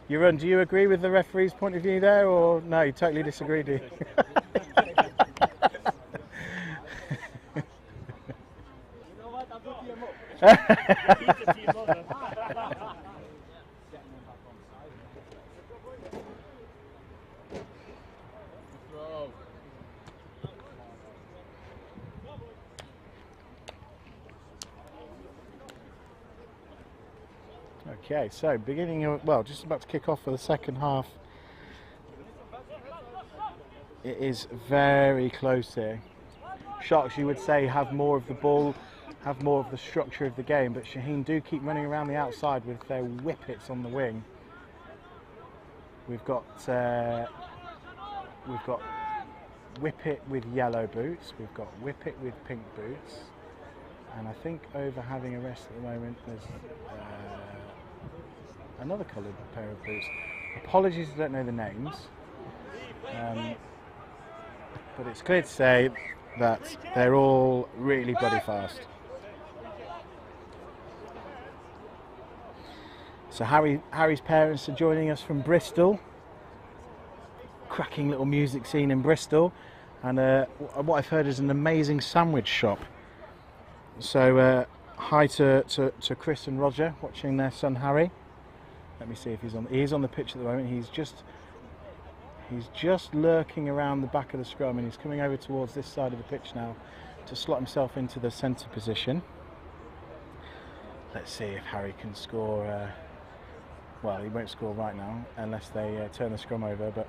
Jeroen, do you agree with the referee's point of view there, or no, you totally disagree, do you? Okay, so just about to kick off for the second half. It is very close here. Sharks, you would say, have more of the ball, have more of the structure of the game, but Shaheen do keep running around the outside with their whippets on the wing. We've got whippet with yellow boots, we've got whippet with pink boots, and I think over having a rest at the moment there's another coloured pair of boots. Apologies, I don't know the names, but it's clear to say that they're all really bloody fast. So Harry's parents are joining us from Bristol. Cracking little music scene in Bristol, and what I've heard is an amazing sandwich shop. So hi to Chris and Roger watching their son Harry. Let me see if he's on. He is on the pitch at the moment. He's just lurking around the back of the scrum, and he's coming over towards this side of the pitch now to slot himself into the centre position. Let's see if Harry can score. Well, he won't score right now unless they turn the scrum over, but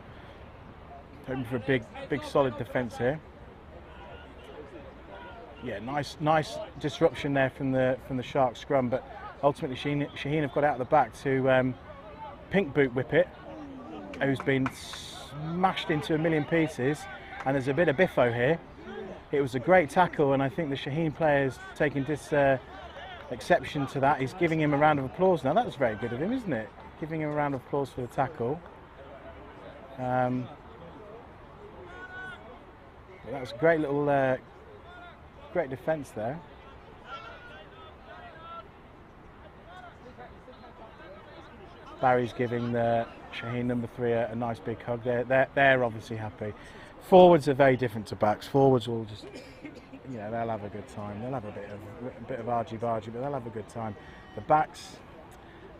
hoping for a big solid defence here. Yeah, nice disruption there from the Sharks scrum, but ultimately Shaheen have got out of the back to pink boot whippet, who's been smashed into a million pieces, and there's a bit of biffo here. It was a great tackle, and I think the Shaheen player's taking exception to that. He's giving him a round of applause now. That was very good of him, isn't it? Giving him a round of applause for the tackle. That was a great little, great defence there. Barry's giving the Shaheen number 3 a nice big hug. They're obviously happy. Forwards are very different to backs. Forwards will just, you know, they'll have a good time. They'll have a bit of argy-bargy, but they'll have a good time. The backs,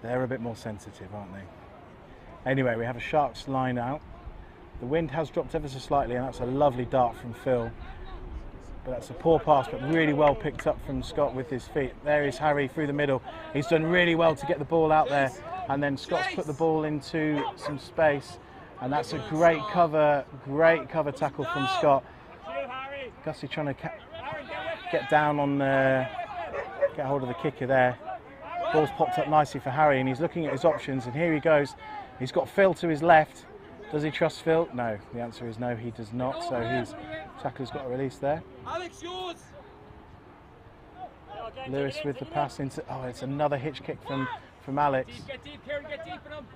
they're a bit more sensitive, aren't they? Anyway, we have a Sharks line out. The wind has dropped ever so slightly, and that's a lovely dart from Phil. But that's a poor pass, but really well picked up from Scott with his feet. There is Harry through the middle. He's done really well to get the ball out there, and then Scott's put the ball into some space, and that's a great cover tackle from Scott. Gussie trying to get down on get hold of the kicker there. Ball's popped up nicely for Harry, and he's looking at his options, and here he goes. He's got Phil to his left. Does he trust Phil? No, the answer is no, he does not. So his tackler's got a release there. Alex, yours. Lewis with the pass into. Oh, it's another hitch kick from Alex. Get deep, Kieran, get deep in him.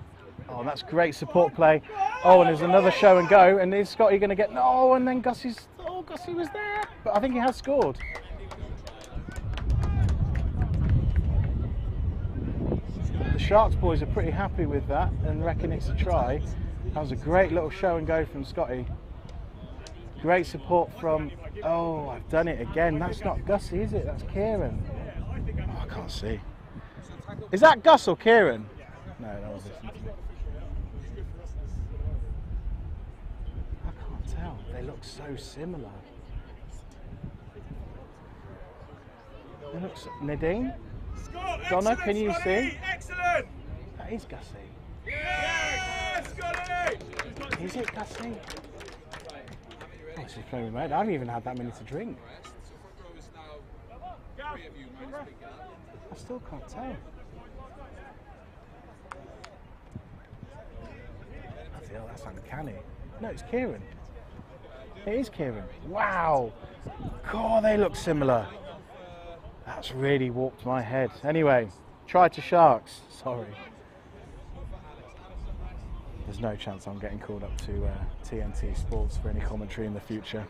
Oh, that's great support play. Oh, and there's another show and go. And is Scotty going to get? No, and then Gussie was there, but I think he has scored. The Sharks boys are pretty happy with that and reckon it's a try. That was a great little show and go from Scotty. Great support from, oh, I've done it again. That's not Gussie, is it? That's Kieran. Oh, I can't see. Is that Gus or Kieran? No, that was listening to me. I can't tell. They look so similar. They look so, Nadine? Donna, can you see? Excellent! That is Gussie. Yes, Scotty! Is it Gussie? Oh, this is playing with mate. I haven't even had that many to drink. I still can't tell. I feel that's uncanny. No, it's Kieran. It is Kieran. Wow. God, they look similar. That's really warped my head. Anyway, try to Sharks. Sorry. There's no chance I'm getting called up to TNT Sports for any commentary in the future.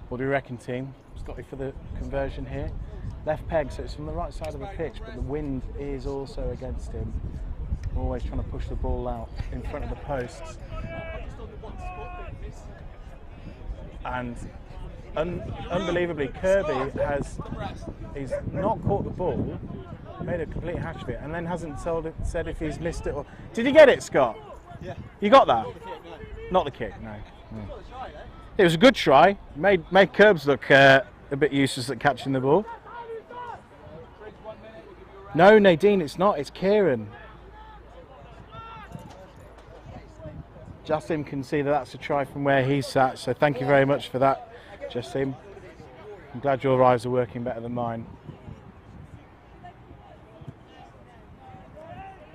What do we reckon, team? Scotty for the conversion here. left peg, so it's from the right side of the pitch, but the wind is also against him. Always trying to push the ball out in front of the posts. And unbelievably, Kirby he's not caught the ball, made a complete hash of it, and then hasn't said if he's missed it or... Did you get it, Scott? Yeah. You got that? Not the kick, no. It was a good try. Made Curbs look a bit useless at catching the ball. No, Nadine, it's not. It's Kieran. Jassim can see that that's a try from where he's sat, so thank you very much for that, Jassim. I'm glad your eyes are working better than mine.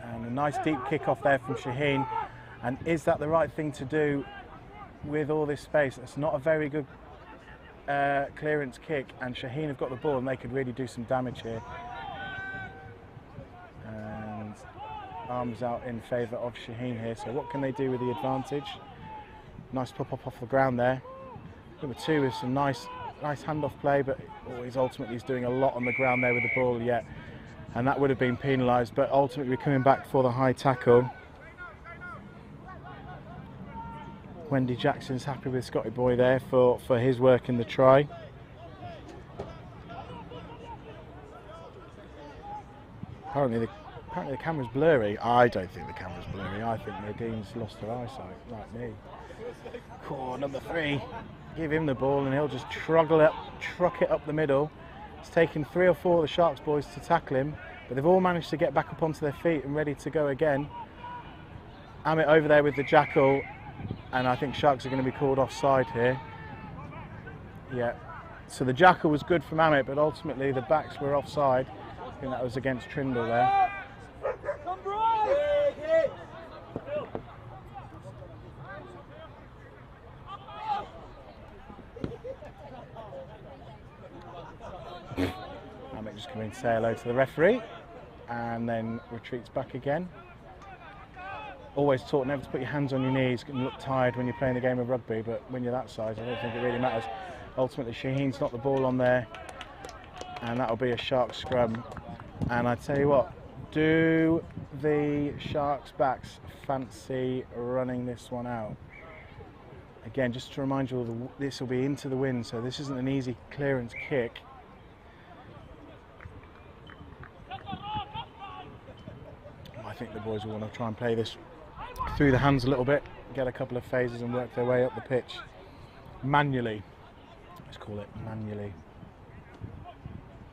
And a nice deep kick off there from Shaheen. And is that the right thing to do with all this space? It's not a very good clearance kick, and Shaheen have got the ball and they could really do some damage here. And arms out in favour of Shaheen here, so what can they do with the advantage? Nice pop up off the ground there. Number 2 with some nice handoff play, but ultimately he's doing a lot on the ground there with the ball yet, and that would have been penalised, but ultimately we're coming back for the high tackle. Wendy Jackson's happy with Scotty Boy there for his work in the try. Apparently the camera's blurry. I don't think the camera's blurry. I think Nadine's lost her eyesight, like me. Cool, number 3. Give him the ball and he'll just truck it up the middle. It's taken 3 or 4 of the Sharks boys to tackle him, but they've all managed to get back up onto their feet and ready to go again. Amit over there with the jackal, and I think Sharks are going to be called offside here. Yeah, so the jackal was good from Amit, but ultimately the backs were offside. I think that was against Trindle there. Amit just come in to say hello to the referee and then retreats back again. Always taught never to put your hands on your knees and look tired when you're playing a game of rugby, but when you're that size I don't think it really matters. Ultimately Shaheen's knocked the ball on there and that'll be a Sharks scrum. And I tell you what, do the Sharks backs fancy running this one out? Again, just to remind you all, this will be into the wind, so this isn't an easy clearance kick. I think the boys will want to try and play this through the hands a little bit, get a couple of phases and work their way up the pitch manually. Let's call it manually.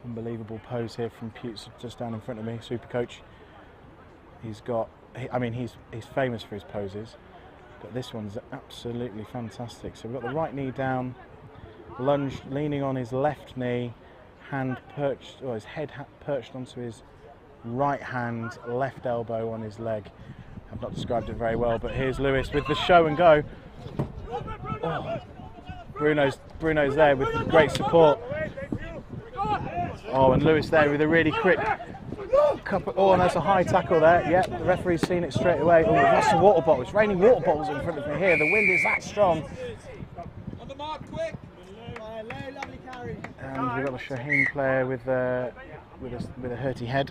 Unbelievable pose here from Putes just down in front of me, super coach. He's got, I mean, he's famous for his poses, but this one's absolutely fantastic. So we've got the right knee down, lunge, leaning on his left knee, hand perched, or his head perched onto his right hand, left elbow on his leg. I've not described it very well, but here's Lewis with the show and go. Oh, Bruno's there with great support. Oh, and Lewis there with a really quick couple. Oh, and there's a high tackle there. Yep, the referee's seen it straight away. Oh, lots of water bottles. It's raining water bottles in front of me here. The wind is that strong. On the mark, quick. And we've got a Shaheen player with a hurty head.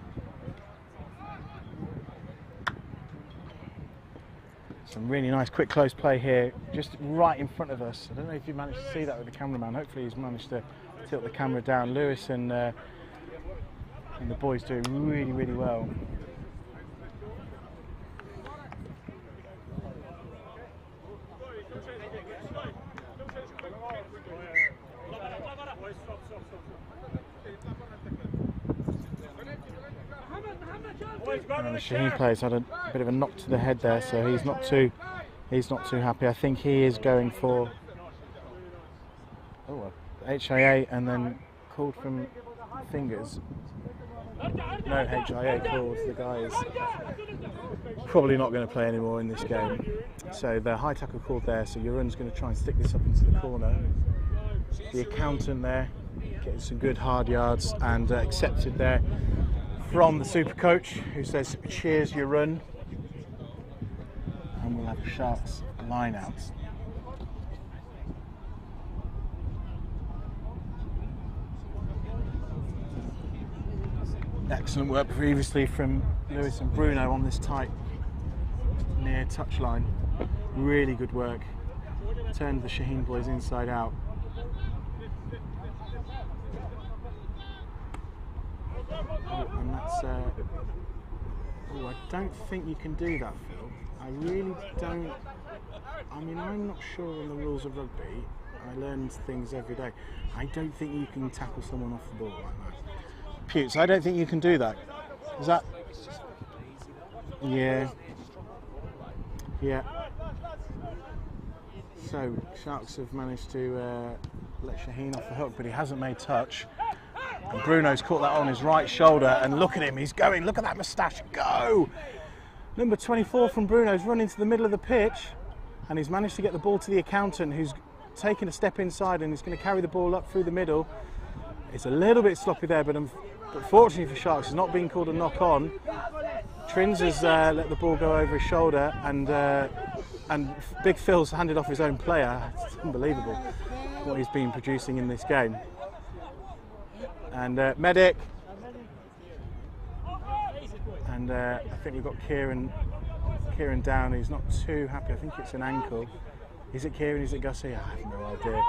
Some really nice quick close play here, just right in front of us. I don't know if you managed to see that with the cameraman. Hopefully he's managed to tilt the camera down. Lewis and the boys doing really, really well. And the Shaheen player's had a bit of a knock to the head there, so he's not too happy. I think he is going for HIA and then called from fingers. No HIA calls. The guy is probably not going to play anymore in this game. So the high tackle called there. So Jeroen's going to try and stick this up into the corner. The accountant there getting some good hard yards and accepted there from the super coach, who says cheers Jeroen, and we'll have a Sharks line out. Excellent work previously from Lewis and Bruno on this tight near touchline. Really good work. Turned the Shaheen boys inside out. Oh, and that's oh, I don't think you can do that, Phil. I really don't. I mean, I'm not sure on the rules of rugby. I learn things every day. I don't think you can tackle someone off the ball like that. Putes, I don't think you can do that. Is that? Yeah. Yeah. So, Sharks have managed to let Shaheen off the hook, but he hasn't made touch. And Bruno's caught that on his right shoulder, and look at him, he's going, look at that moustache, go! Number 24 from Bruno's run into the middle of the pitch, and he's managed to get the ball to the accountant, who's taken a step inside and he's going to carry the ball up through the middle. It's a little bit sloppy there, but fortunately for Sharks, it's not being called a knock on. Trins has let the ball go over his shoulder, and Big Phil's handed off his own player. It's unbelievable what he's been producing in this game. And medic. And I think we've got Kieran down. He's not too happy. I think it's an ankle. Is it Kieran? Is it Gussie? I have no idea.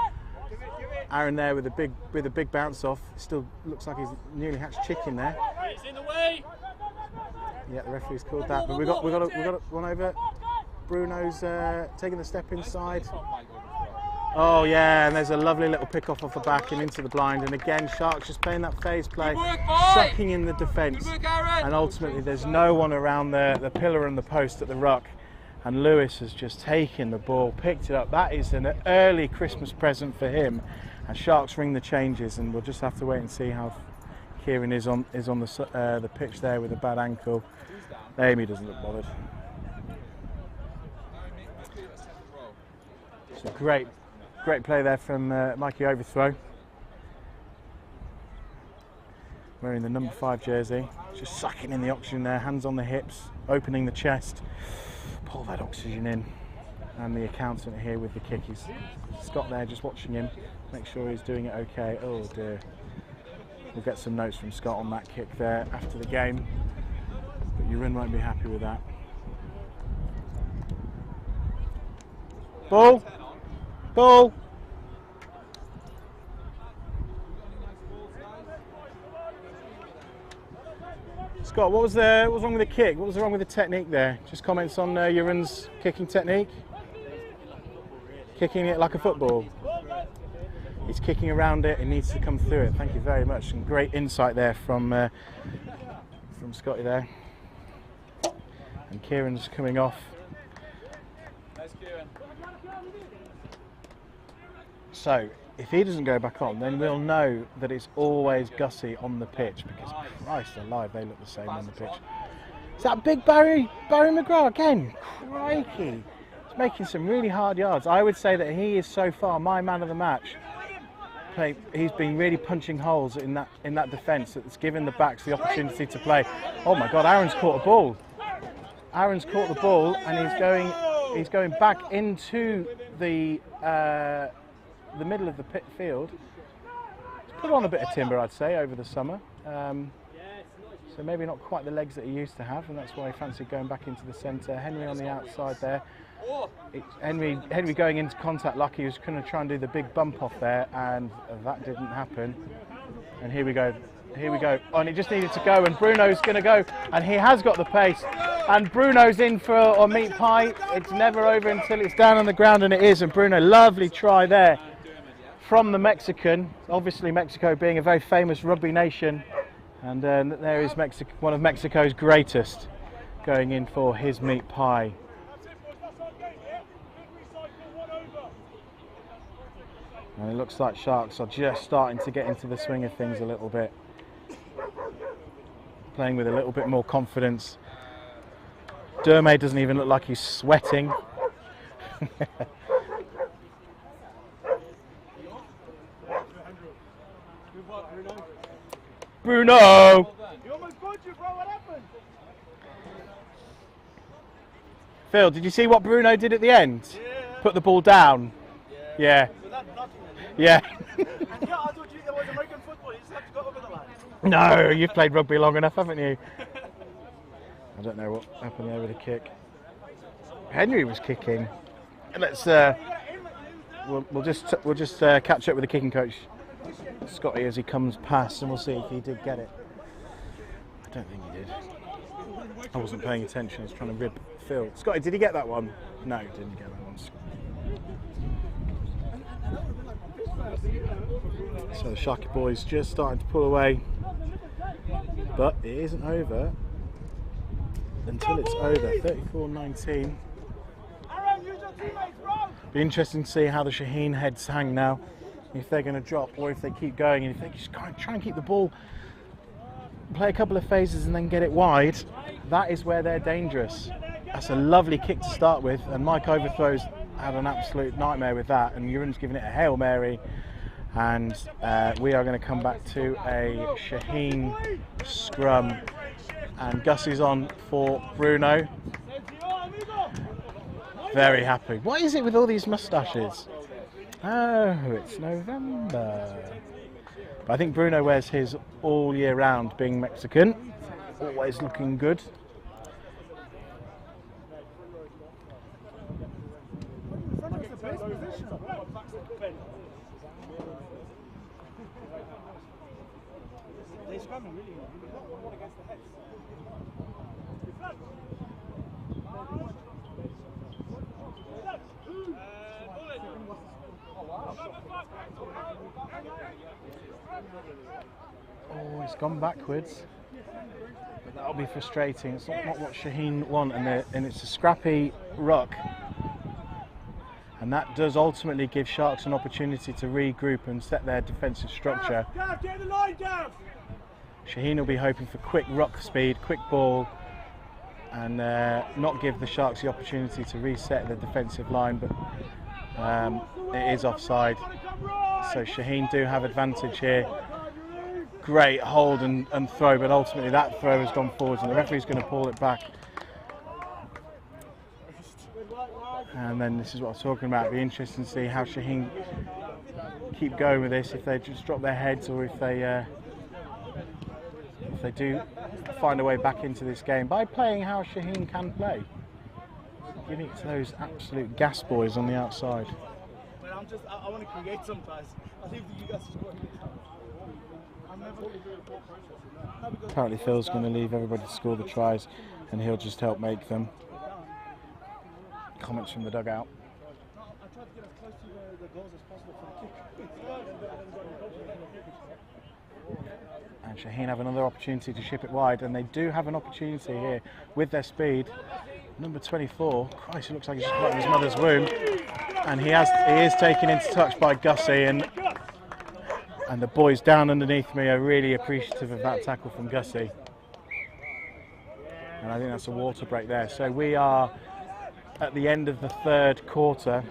Aaron there with a big bounce off. Still looks like he's newly hatched chicken there. It's in the way. Yeah, the referee's called that. But we got one over. Bruno's taking the step inside. Oh yeah, and there's a lovely little pick off the back and into the blind. And again, Sharks just playing that phase play, sucking in the defence. And ultimately, there's no one around the pillar and the post at the ruck. And Lewis has just taken the ball, picked it up. That is an early Christmas present for him. And Sharks ring the changes, and we'll just have to wait and see how Kieran is on the pitch there with a bad ankle. Amy doesn't look bothered. So great play there from Mikey Overthrow. Wearing the number 5 jersey, just sucking in the oxygen there, hands on the hips, opening the chest. Pull that oxygen in. And the accountant here with the kick. He's Scott there just watching him, make sure he's doing it okay. Oh dear. We'll get some notes from Scott on that kick there after the game, but Urun won't be happy with that. Ball! Ball! Scott, what was wrong with the kick? What was wrong with the technique there? Just comments on Urun's kicking technique? Kicking it like a football. He's kicking around it, it needs to come through it. Thank you very much. Some great insight there from Scotty there. And Kieran's coming off. So, if he doesn't go back on, then we'll know that it's always Gussie on the pitch, because Christ alive, they look the same on the pitch. Is that big Barry McGrath again? Crikey. He's making some really hard yards. I would say that he is so far my man of the match. He's been really punching holes in that defence that's given the backs the opportunity to play. Oh my God, Aaron's caught a ball. Aaron's caught the ball and he's going back into the middle of the pit field. He's put on a bit of timber, I'd say, over the summer. So maybe not quite the legs that he used to have, and that's why he fancied going back into the centre. Henry on the outside there. Henry going into contact like he was going to try and do the big bump off there, and that didn't happen. And here we go. Oh, and it just needed to go, and Bruno's going to go, and he has got the pace. And Bruno's in for a meat pie. It's never over until it's down on the ground, and it is. And Bruno, lovely try there from the Mexican. Obviously, Mexico being a very famous rugby nation, and there is one of Mexico's greatest going in for his meat pie. And it looks like Sharks are just starting to get into the swing of things a little bit. Playing with a little bit more confidence. Dermay doesn't even look like he's sweating. Bruno! Phil, did you see what Bruno did at the end? Yeah. Put the ball down. Yeah. So that's nothing. Yeah. Yeah, I thought it was American football. You just have to go over the line. No, you've played rugby long enough, haven't you? I don't know what happened there with the kick. Henry was kicking. Let's we'll just catch up with the kicking coach, Scotty, as he comes past, and we'll see if he did get it. I don't think he did. I wasn't paying attention. I was trying to rib Phil. Scotty, did he get that one? No, he didn't get that one. So the Sharky boys just starting to pull away, but it isn't over until it's over. 34-19. Be interesting to see how the Shaheen heads hang now, if they're going to drop or if they keep going, and if they just try and keep the ball, play a couple of phases and then get it wide. That is where they're dangerous. That's a lovely kick to start with, and Mike Overthrows had an absolute nightmare with that, and Jeroen's giving it a Hail Mary. And we are going to come back to a Shaheen scrum, and Gussie's on for Bruno. Very happy. What is it with all these moustaches? Oh, it's November. But I think Bruno wears his all year round, being Mexican. Always looking good. Oh, it's gone backwards. But that'll be frustrating. It's not what Shaheen want, and it's a scrappy ruck. And that does ultimately give Sharks an opportunity to regroup and set their defensive structure. Shaheen will be hoping for quick ruck speed, quick ball, and not give the Sharks the opportunity to reset the defensive line, but it is offside. So Shaheen do have advantage here. Great hold and throw, but ultimately that throw has gone forwards and the referee's going to pull it back. And then this is what I was talking about. It'll be interesting to see how Shaheen keep going with this, if they just drop their heads or if they do find a way back into this game by playing how Shaheen can play. Giving it to those absolute gas boys on the outside. I want to create some ties. I leave you guys to score. Apparently Phil's going to leave everybody to score the tries and he'll just help make them. Comments from the dugout. I tried to get as close to the goals as possible for the kick. And Shaheen have another opportunity to ship it wide, and they do have an opportunity here with their speed. Number 24, Christ, it looks like he's just got in his mother's womb, and he is taken into touch by Gussie, and the boys down underneath me are really appreciative of that tackle from Gussie. And I think that's a water break there. So we are at the end of the third quarter.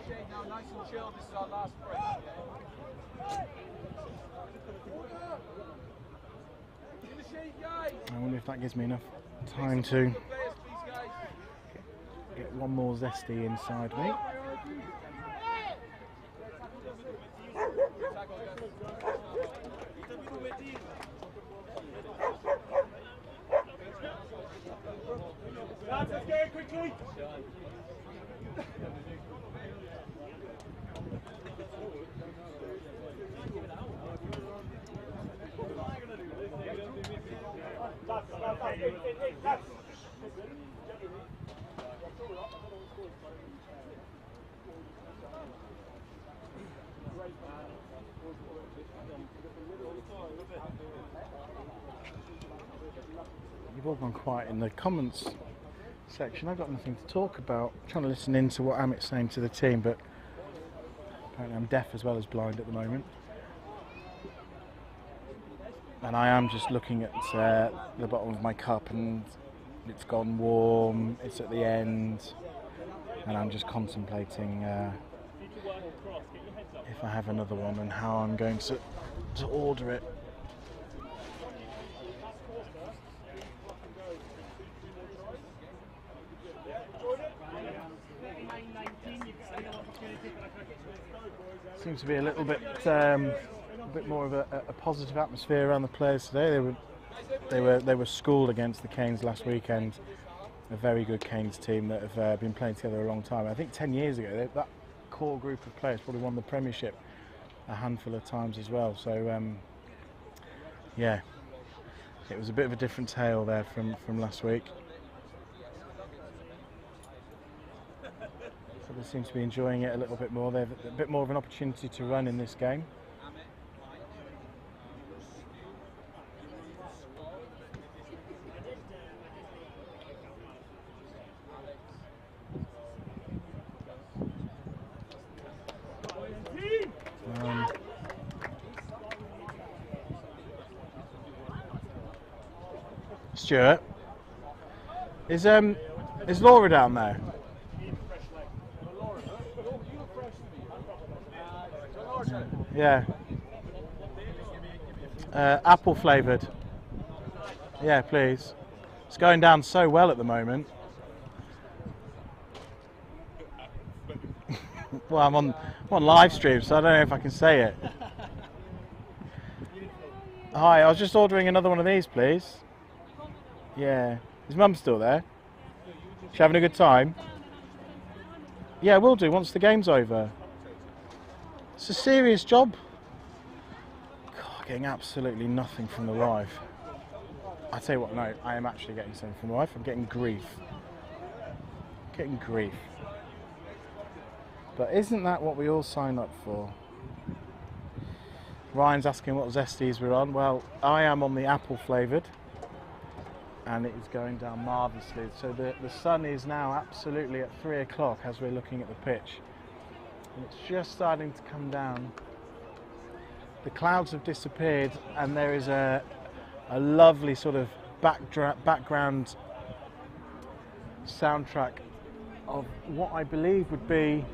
I wonder if that gives me enough time to get one more zesty inside me. Let's get it quickly. You've all gone quiet in the comments section. I've got nothing to talk about. I'm trying to listen in to what Amit's saying to the team, but apparently I'm deaf as well as blind at the moment. And I am just looking at the bottom of my cup, and it's gone warm, it's at the end, and I'm just contemplating if I have another one and how I'm going to order it. Seems to be a little bit bit more of a positive atmosphere around the players today. They were schooled against the Canes last weekend, a very good Canes team that have been playing together a long time. I think 10 years ago that core group of players probably won the Premiership a handful of times as well. So yeah, it was a bit of a different tale there from last week. So they seem to be enjoying it a little bit more. They have a bit more of an opportunity to run in this game. Stuart, is Laura down there? Yeah. Apple flavoured. Yeah, please. It's going down so well at the moment. Well, I'm on live stream, so I don't know if I can say it. Hi, I was just ordering another one of these, please. Yeah. Is Mum still there? She having a good time? Yeah, we'll do once the game's over. It's a serious job. God, getting absolutely nothing from the wife. I tell you what, no, I am actually getting something from the wife. I'm getting grief. Getting grief. But isn't that what we all sign up for? Ryan's asking what zesties we're on. Well, I am on the apple flavoured, and it is going down marvellously. So the sun is now absolutely at 3 o'clock as we're looking at the pitch. And it's just starting to come down. The clouds have disappeared, and there is a lovely sort of background soundtrack of what I believe would be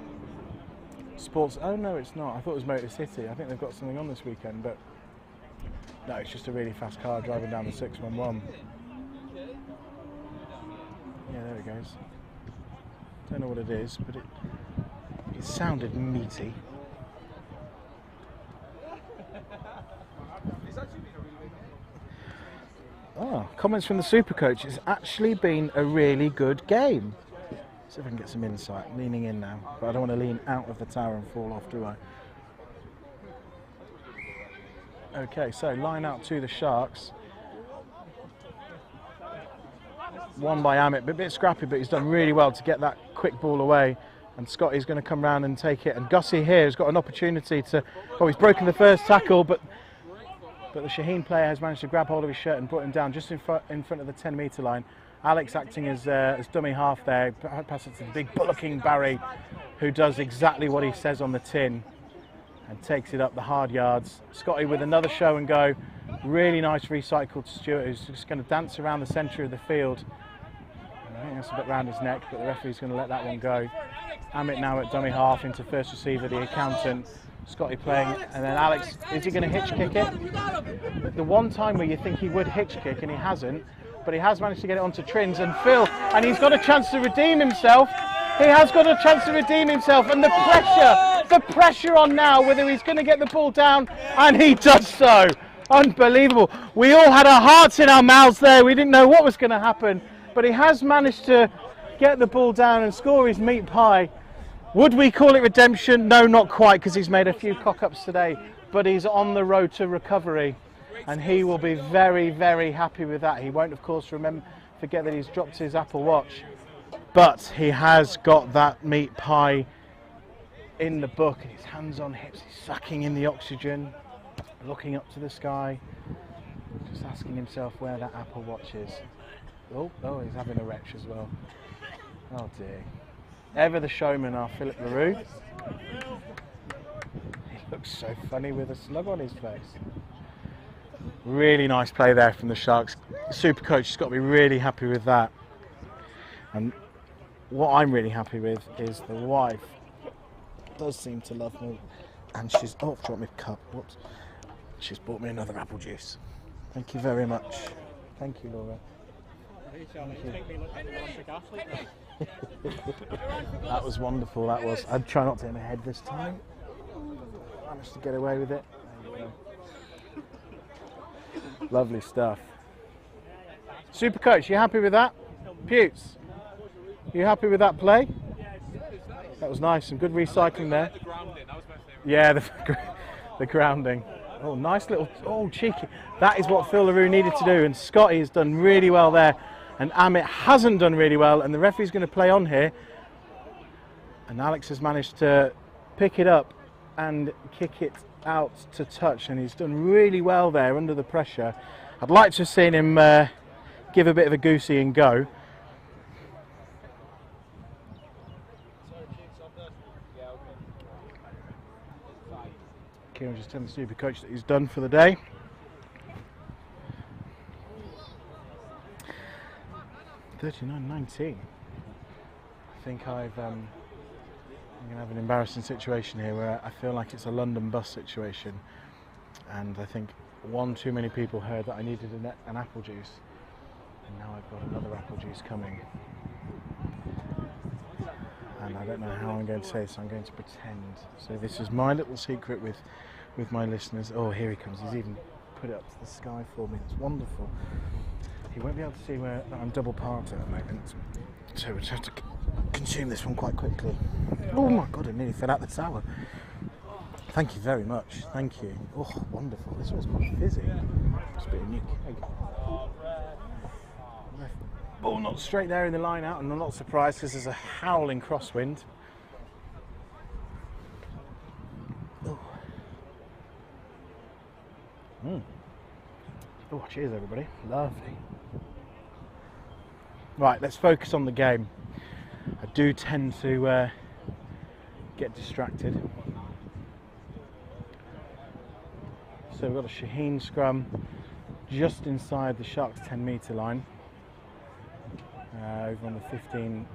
sports. Oh no, it's not. I thought it was Motor City. I think they've got something on this weekend, but no, it's just a really fast car driving down the 611. Yeah, there it goes. Don't know what it is, but it sounded meaty. Oh, comments from the Super Coach. It's actually been a really good game. See if I can get some insight. Leaning in now, but I don't want to lean out of the tower and fall off, do I? Okay, so line out to the Sharks. Won by Amit, but a bit scrappy, but he's done really well to get that quick ball away. And Scotty's going to come round and take it. And Gussie here has got an opportunity to... Oh, he's broken the first tackle, but the Shaheen player has managed to grab hold of his shirt and brought him down just in front of the 10-metre line. Alex acting as dummy half there, pass it to the big bullocking Barry, who does exactly what he says on the tin and takes it up the hard yards. Scotty with another show and go. Really nice recycle to Stuart, who's just going to dance around the centre of the field. I think that's a bit round his neck, but the referee's going to let that one go. Amit now at dummy half into first receiver, the accountant. Scotty playing, and then Alex, is he going to hitch kick it? The one time where you think he would hitch kick and he hasn't, but he has managed to get it onto Trins and Phil, and he's got a chance to redeem himself. He has got a chance to redeem himself, and the pressure on now, whether he's going to get the ball down, and he does so. Unbelievable. We all had our hearts in our mouths there. We didn't know what was going to happen, but he has managed to get the ball down and score his meat pie. Would we call it redemption? No, not quite, because he's made a few cock-ups today, but he's on the road to recovery, and he will be very, very happy with that. He won't, of course, forget that he's dropped his Apple Watch, but he has got that meat pie in the book, and his hands on hips, he's sucking in the oxygen, looking up to the sky, just asking himself where that Apple Watch is. Oh, he's having a retch as well. Oh dear. Ever the showman, our Philip LaRue. He looks so funny with a slug on his face. Really nice play there from the Sharks. The Super Coach has got to be really happy with that. And what I'm really happy with is the wife does seem to love me. And she's... Oh, I've dropped my cup. Whoops. She's bought me another apple juice. Thank you very much. Thank you, Laura. That was wonderful, that was. I'd try not to hit my head this time. Managed to get away with it. There you go. Lovely stuff. Super coach, you happy with that? Pewts, you happy with that play? That was nice, some good recycling there. Yeah, the grounding. Oh, nice little, oh, cheeky. That is what Phil LaRue needed to do, and Scotty has done really well there, and Amit hasn't done really well, and the referee's going to play on here. And Alex has managed to pick it up and kick it out to touch, and he's done really well there under the pressure. I'd like to have seen him give a bit of a goosey and go. Kieran just telling the super coach that he's done for the day. $39.19. I think I'm going to have an embarrassing situation here where I feel like it's a London bus situation, and I think one too many people heard that I needed an apple juice, and now I've got another apple juice coming. And I don't know how I'm going to say this, so I'm going to pretend. So this is my little secret with my listeners. Oh, here he comes. He's even put it up to the sky for me. It's wonderful. He won't be able to see where I'm double parked at the moment, so we'll just have to consume this one quite quickly. Oh my God, I nearly fell out the tower. Thank you very much. Thank you. Oh, wonderful. This was quite fizzy. It's a bit of new keg. Ball not straight there in the line out, and I'm not surprised because there's a howling crosswind. Oh. Oh, cheers everybody. Lovely. Right, let's focus on the game. I do tend to get distracted. So we've got a Shaheen scrum just inside the Sharks 10-metre line. Over on the 15.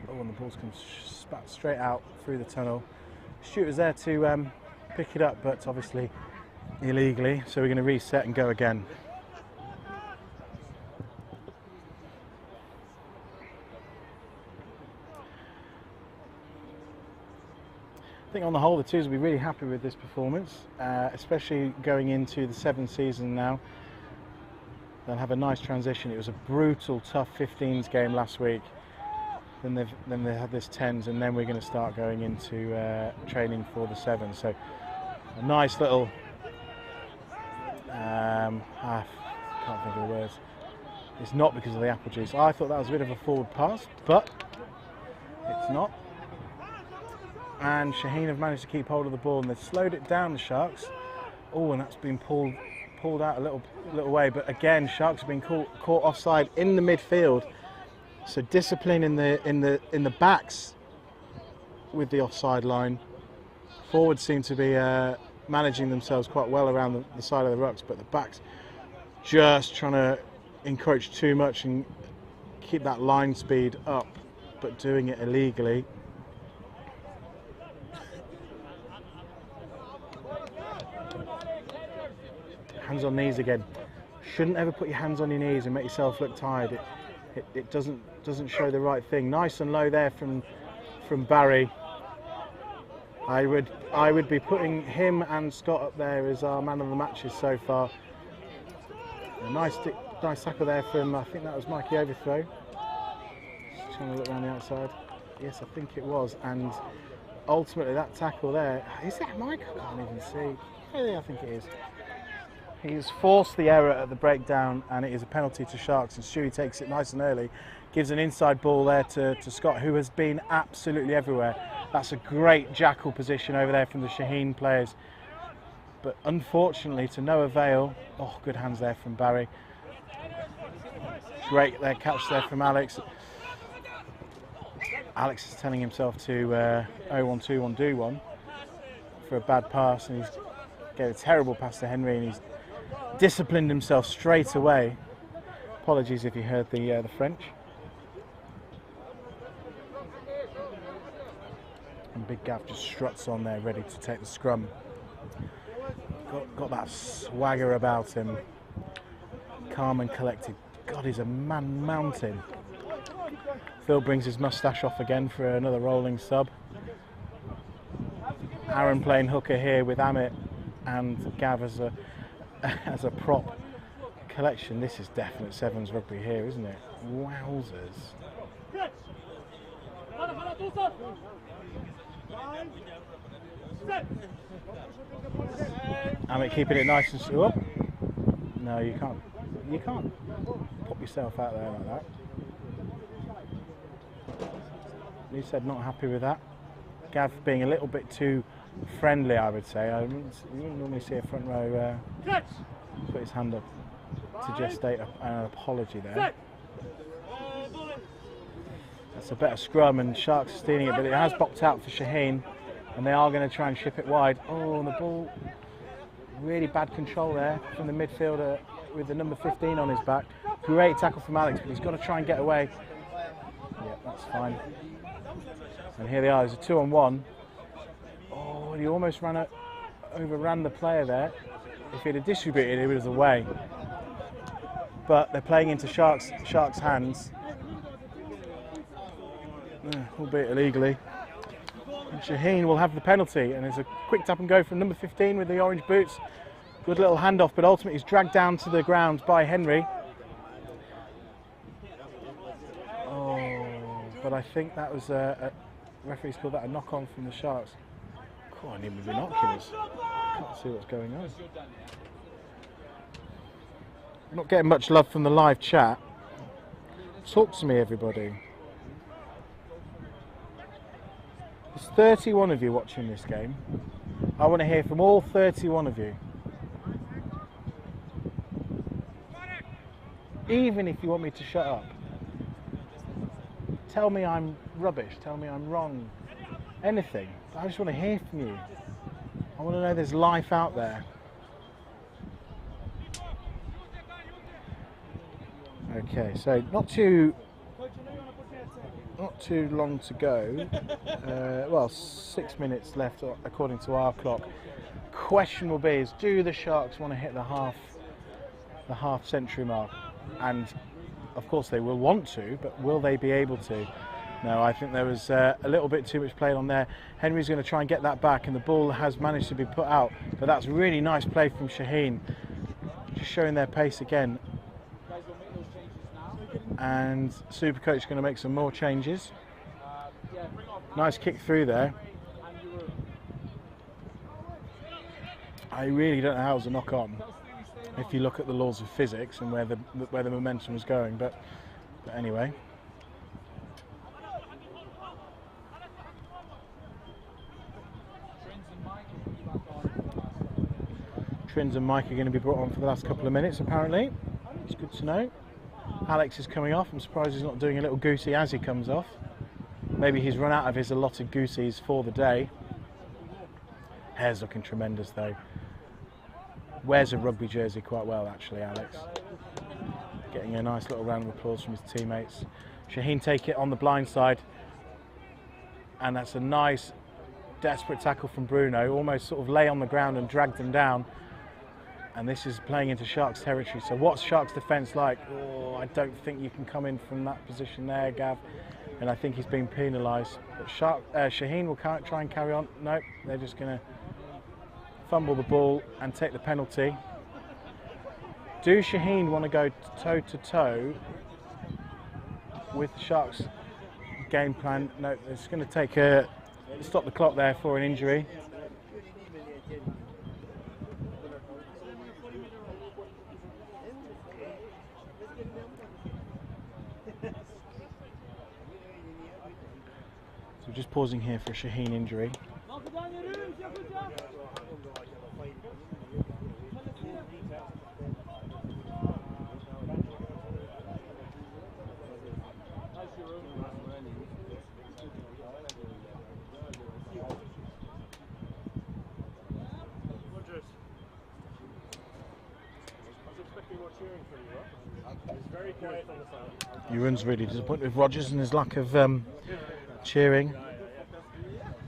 Oh, and the ball's come spat straight out through the tunnel. Shooter's there to pick it up, but obviously illegally, so we're going to reset and go again. I think on the whole the Twos will be really happy with this performance, especially going into the 7th season now. They'll have a nice transition. It was a brutal, tough 15s game last week. Then they had this 10s, and then we're going to start going into training for the 7s. So a nice little, I can't think of the words. It's not because of the apple juice. I thought that was a bit of a forward pass, but it's not. And Shaheen have managed to keep hold of the ball, and they've slowed it down, the Sharks. Oh, and that's been pulled out a little way, but again Sharks have been caught offside in the midfield, so discipline in the backs with the offside line. Forwards seem to be managing themselves quite well around the side of the rucks, but the backs just trying to encroach too much and keep that line speed up, but doing it illegally. Hands on knees again. Shouldn't ever put your hands on your knees and make yourself look tired. It doesn't show the right thing. Nice and low there from Barry. I would be putting him and Scott up there as our man of the matches so far. A nice tackle there from, I think that was Mikey Overthrow. Just trying to look around the outside. Yes, I think it was. And ultimately that tackle there, is that Mike? I can't even see. Yeah, I think it is. He's forced the error at the breakdown, and it is a penalty to Sharks, and Stewie takes it nice and early, gives an inside ball there to Scott, who has been absolutely everywhere. That's a great jackal position over there from the Shaheen players, but unfortunately to no avail. Oh, good hands there from Barry. Great there catch there from Alex. Alex is telling himself to 0-1-2-1 do one for a bad pass, and he's gave a terrible pass to Henry, and he's disciplined himself straight away. Apologies if you heard the French. And Big Gav just struts on there, ready to take the scrum. Got that swagger about him. Calm and collected. God, he's a man mountain. Phil brings his moustache off again for another rolling sub. Aaron playing hooker here with Amit and Gav as as a prop collection, this is definite sevens rugby here, isn't it? Wowzers. Amit keeping it nice and slow. No, you can't. You can't pop yourself out there like that. You said not happy with that. Gav being a little bit too friendly, I would say. You wouldn't normally see a front row put his hand up to gestate an apology there. That's a better scrum, and Sharks are stealing it, but it has bopped out for Shaheen, and they are going to try and ship it wide. Oh, and the ball, really bad control there from the midfielder with the number 15 on his back. Great tackle from Alex, but he's got to try and get away. Yeah, that's fine. And here they are, there's a 2-on-1. Oh, he almost overran the player there. If he'd have distributed, it was away. But they're playing into Sharks' hands, albeit illegally. And Shaheen will have the penalty, and there's a quick tap and go from number 15 with the orange boots. Good little handoff, but ultimately he's dragged down to the ground by Henry. Oh, but I think that was referee's called that a knock-on from the Sharks. Oh, I need my binoculars. Can't see what's going on. Not getting much love from the live chat. Talk to me, everybody. There's 31 of you watching this game. I want to hear from all 31 of you. Even if you want me to shut up. Tell me I'm rubbish, tell me I'm wrong. Anything. I just want to hear from you. I want to know there's life out there. Okay, so not too long to go. Well, 6 minutes left according to our clock. Question will be: do the Sharks want to hit the half century mark? And of course they will want to, but will they be able to? No, I think there was a little bit too much played on there. Henry's going to try and get that back, and the ball has managed to be put out. But that's really nice play from Shaheen, just showing their pace again. And Supercoach is going to make some more changes. Nice kick through there. I really don't know how it was a knock on, if you look at the laws of physics and where the momentum was going. But anyway. Trins and Mike are going to be brought on for the last couple of minutes, apparently. It's good to know. Alex is coming off. I'm surprised he's not doing a little goosey as he comes off. Maybe he's run out of his allotted goosies for the day. Hair's looking tremendous though. Wears a rugby jersey quite well actually, Alex. Getting a nice little round of applause from his teammates. Shaheen take it on the blind side. And that's a nice, desperate tackle from Bruno. Almost sort of lay on the ground and dragged them down. And this is playing into Sharks territory. So what's Sharks defence like? Oh, I don't think you can come in from that position there, Gav. And I think he's been penalised. But Shaheen will try and carry on. Nope, they're just going to fumble the ball and take the penalty. Do Shaheen want to go toe to toe with the Sharks game plan? No, it's going to take stop the clock there for an injury. So just pausing here for a Shaheen injury. Euron's really disappointed with Rogers and his lack of cheering.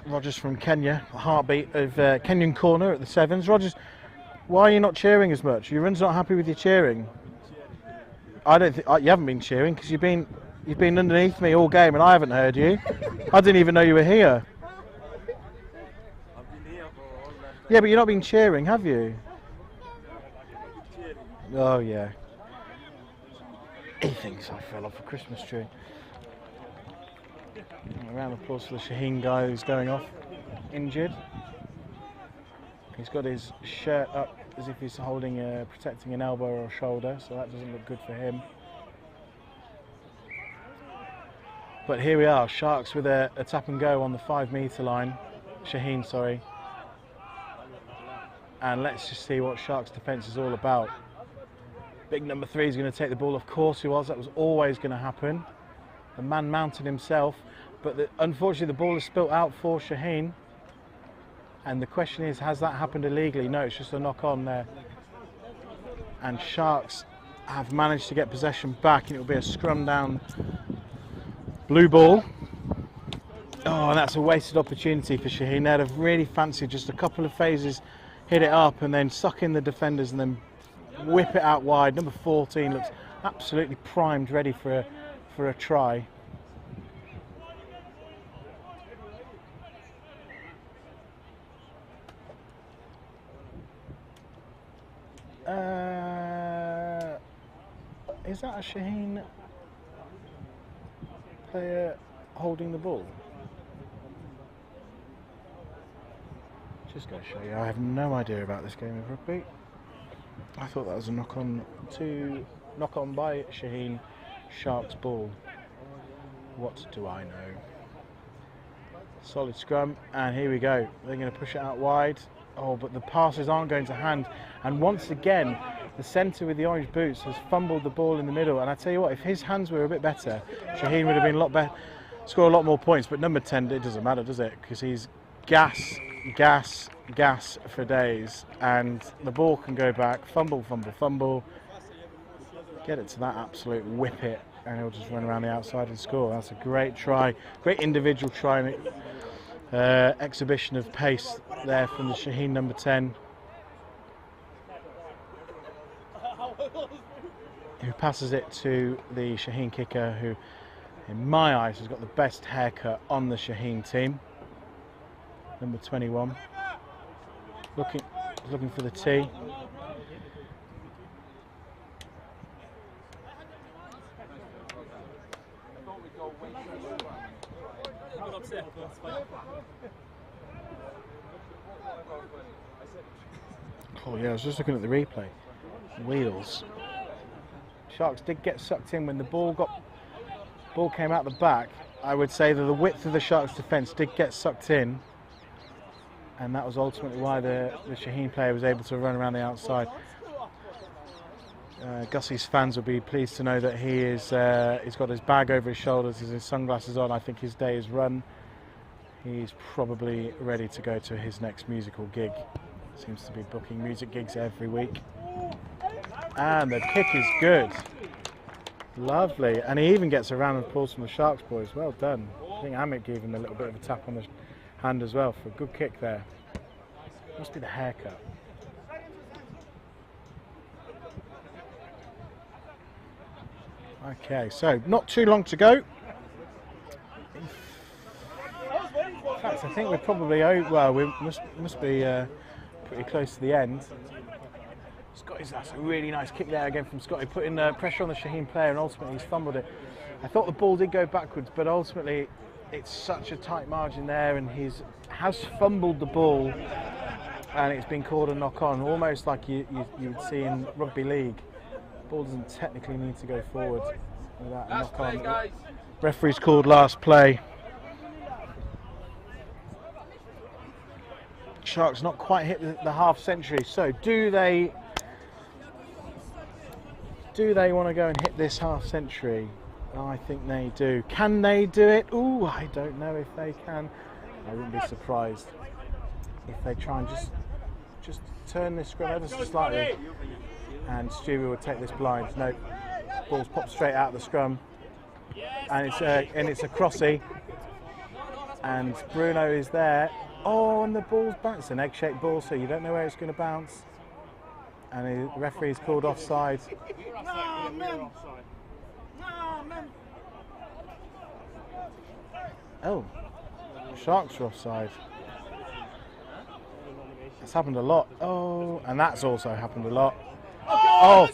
Rogers from Kenya, the heartbeat of Kenyan corner at the sevens. Rogers, why are you not cheering as much? Euron's not happy with your cheering. I don't think you haven't been cheering because you've been underneath me all game and I haven't heard you. I didn't even know you were here. Yeah, but you've not been cheering, have you? Oh yeah. He thinks I fell off a Christmas tree. A round of applause for the Shaheen guy who's going off injured. He's got his shirt up as if he's holding protecting an elbow or a shoulder, so that doesn't look good for him. But here we are, Sharks with a tap and go on the 5 metre line. Shaheen, sorry. And let's just see what Sharks' defence is all about. Big number 3 is going to take the ball, of course he was, that was always going to happen. The man mounted himself, but unfortunately the ball is spilt out for Shaheen. And the question is, has that happened illegally? No, it's just a knock on there. And Sharks have managed to get possession back, and it will be a scrum down blue ball. Oh, and that's a wasted opportunity for Shaheen. They'd have really fancied just a couple of phases, hit it up and then suck in the defenders and then whip it out wide. Number 14 looks absolutely primed, ready for a try. Is that a Shaheen player holding the ball? Just going to show you, I have no idea about this game of rugby. I thought that was a knock on by Shaheen, Sharks ball. What do I know? Solid scrum, and here we go. They're going to push it out wide. Oh, but the passes aren't going to hand. And once again, the centre with the orange boots has fumbled the ball in the middle. And I tell you what, if his hands were a bit better, Shaheen would have been a lot better, scored a lot more points. But number 10, it doesn't matter, does it? Because he's gas for days. And the ball can go back, fumble, get it to that absolute whip it, and he'll just run around the outside and score. That's a great try, great individual try. Exhibition of pace there from the Shaheen number 10, who passes it to the Shaheen kicker, who in my eyes has got the best haircut on the Shaheen team, number 21, looking for the tee. Oh yeah, I was just looking at the replay. Wheels. Sharks did get sucked in when the ball came out the back. I would say that the width of the Sharks defence did get sucked in, and that was ultimately why the Shaheen player was able to run around the outside. Gussie's fans will be pleased to know that he's got his bag over his shoulders, his sunglasses on. I think his day is run. He's probably ready to go to his next musical gig. Seems to be booking music gigs every week. And the kick is good. Lovely. And he even gets a round of applause from the Sharks boys. Well done. I think Amit gave him a little bit of a tap on the hand as well for a good kick there. Must be the haircut. Okay, so not too long to go. In fact, I think we're probably we must be pretty close to the end. That's a really nice kick there again from Scotty, putting pressure on the Shaheen player, and ultimately he's fumbled it. I thought the ball did go backwards, but ultimately it's such a tight margin there, and has fumbled the ball, and it's been called a knock on, almost like you would see in rugby league. The ball doesn't technically need to go forward without a knock on. Referee's called last play. Sharks not quite hit the half century, so do they want to go and hit this half century? I think they do. Can they do it? Ooh, I don't know if they can. I wouldn't be surprised if they try and just turn this scrum ever so slightly, and Stewie will take this blind. No, ball's popped straight out of the scrum, and it's a crossy, and Bruno is there. Oh, and the ball's back. It's an egg-shaped ball, so you don't know where it's going to bounce. And the referee's called offside. Oh, Sharks are offside. It's happened a lot. Oh, and that's also happened a lot. Oh,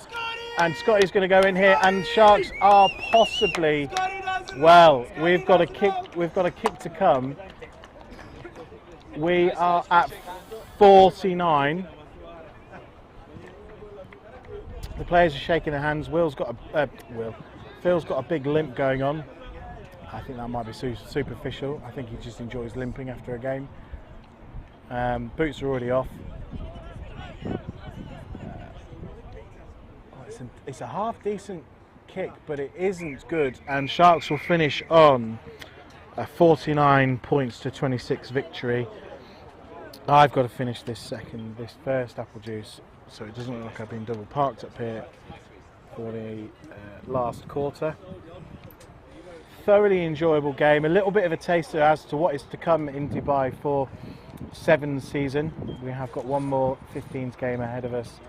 and Scotty's going to go in here, and Sharks are possibly. Well, we've got a kick. We've got a kick to come. We are at 49. The players are shaking their hands. Phil's got a big limp going on. I think that might be superficial. I think he just enjoys limping after a game. Boots are already off. It's a half decent kick, but it isn't good. And Sharks will finish on a 49 points to 26 victory. I've got to finish this first apple juice, so it doesn't look like I've been double parked up here for the last quarter. Thoroughly enjoyable game, a little bit of a taster as to what is to come in Dubai for 7 season. We have got one more 15s game ahead of us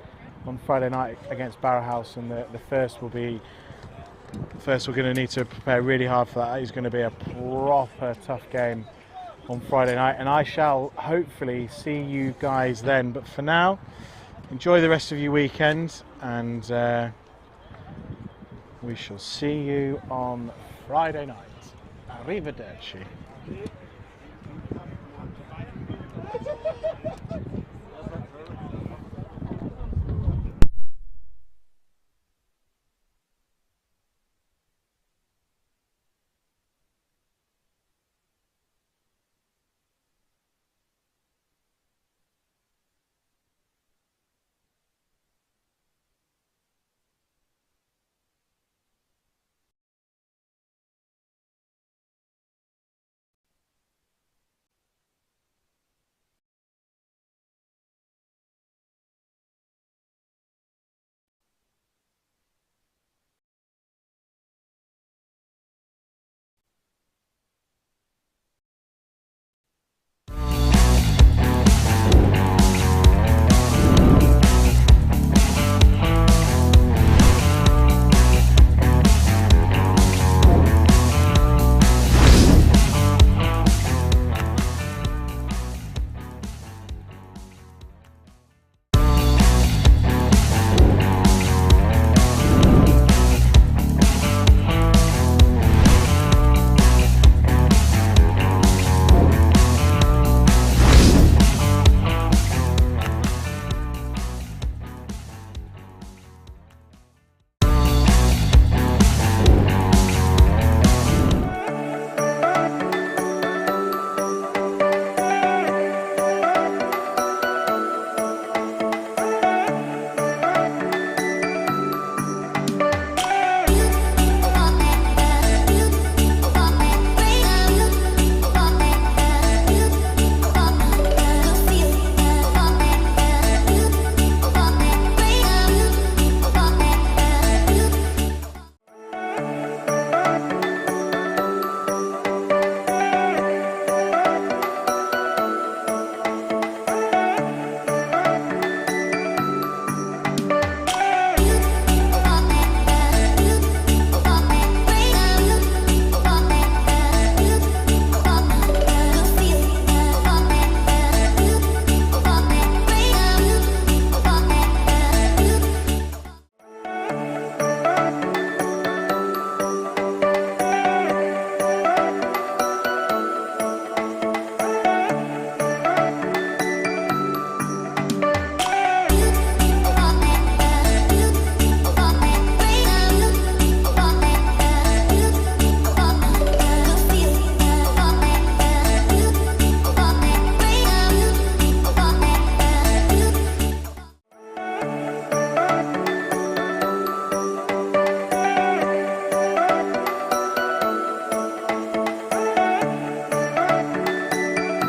on Friday night against Barrow House, and the first we're going to need to prepare really hard for that. It's going to be a proper tough game on Friday night, and I shall hopefully see you guys then. But for now, enjoy the rest of your weekend, and we shall see you on Friday night. Arrivederci.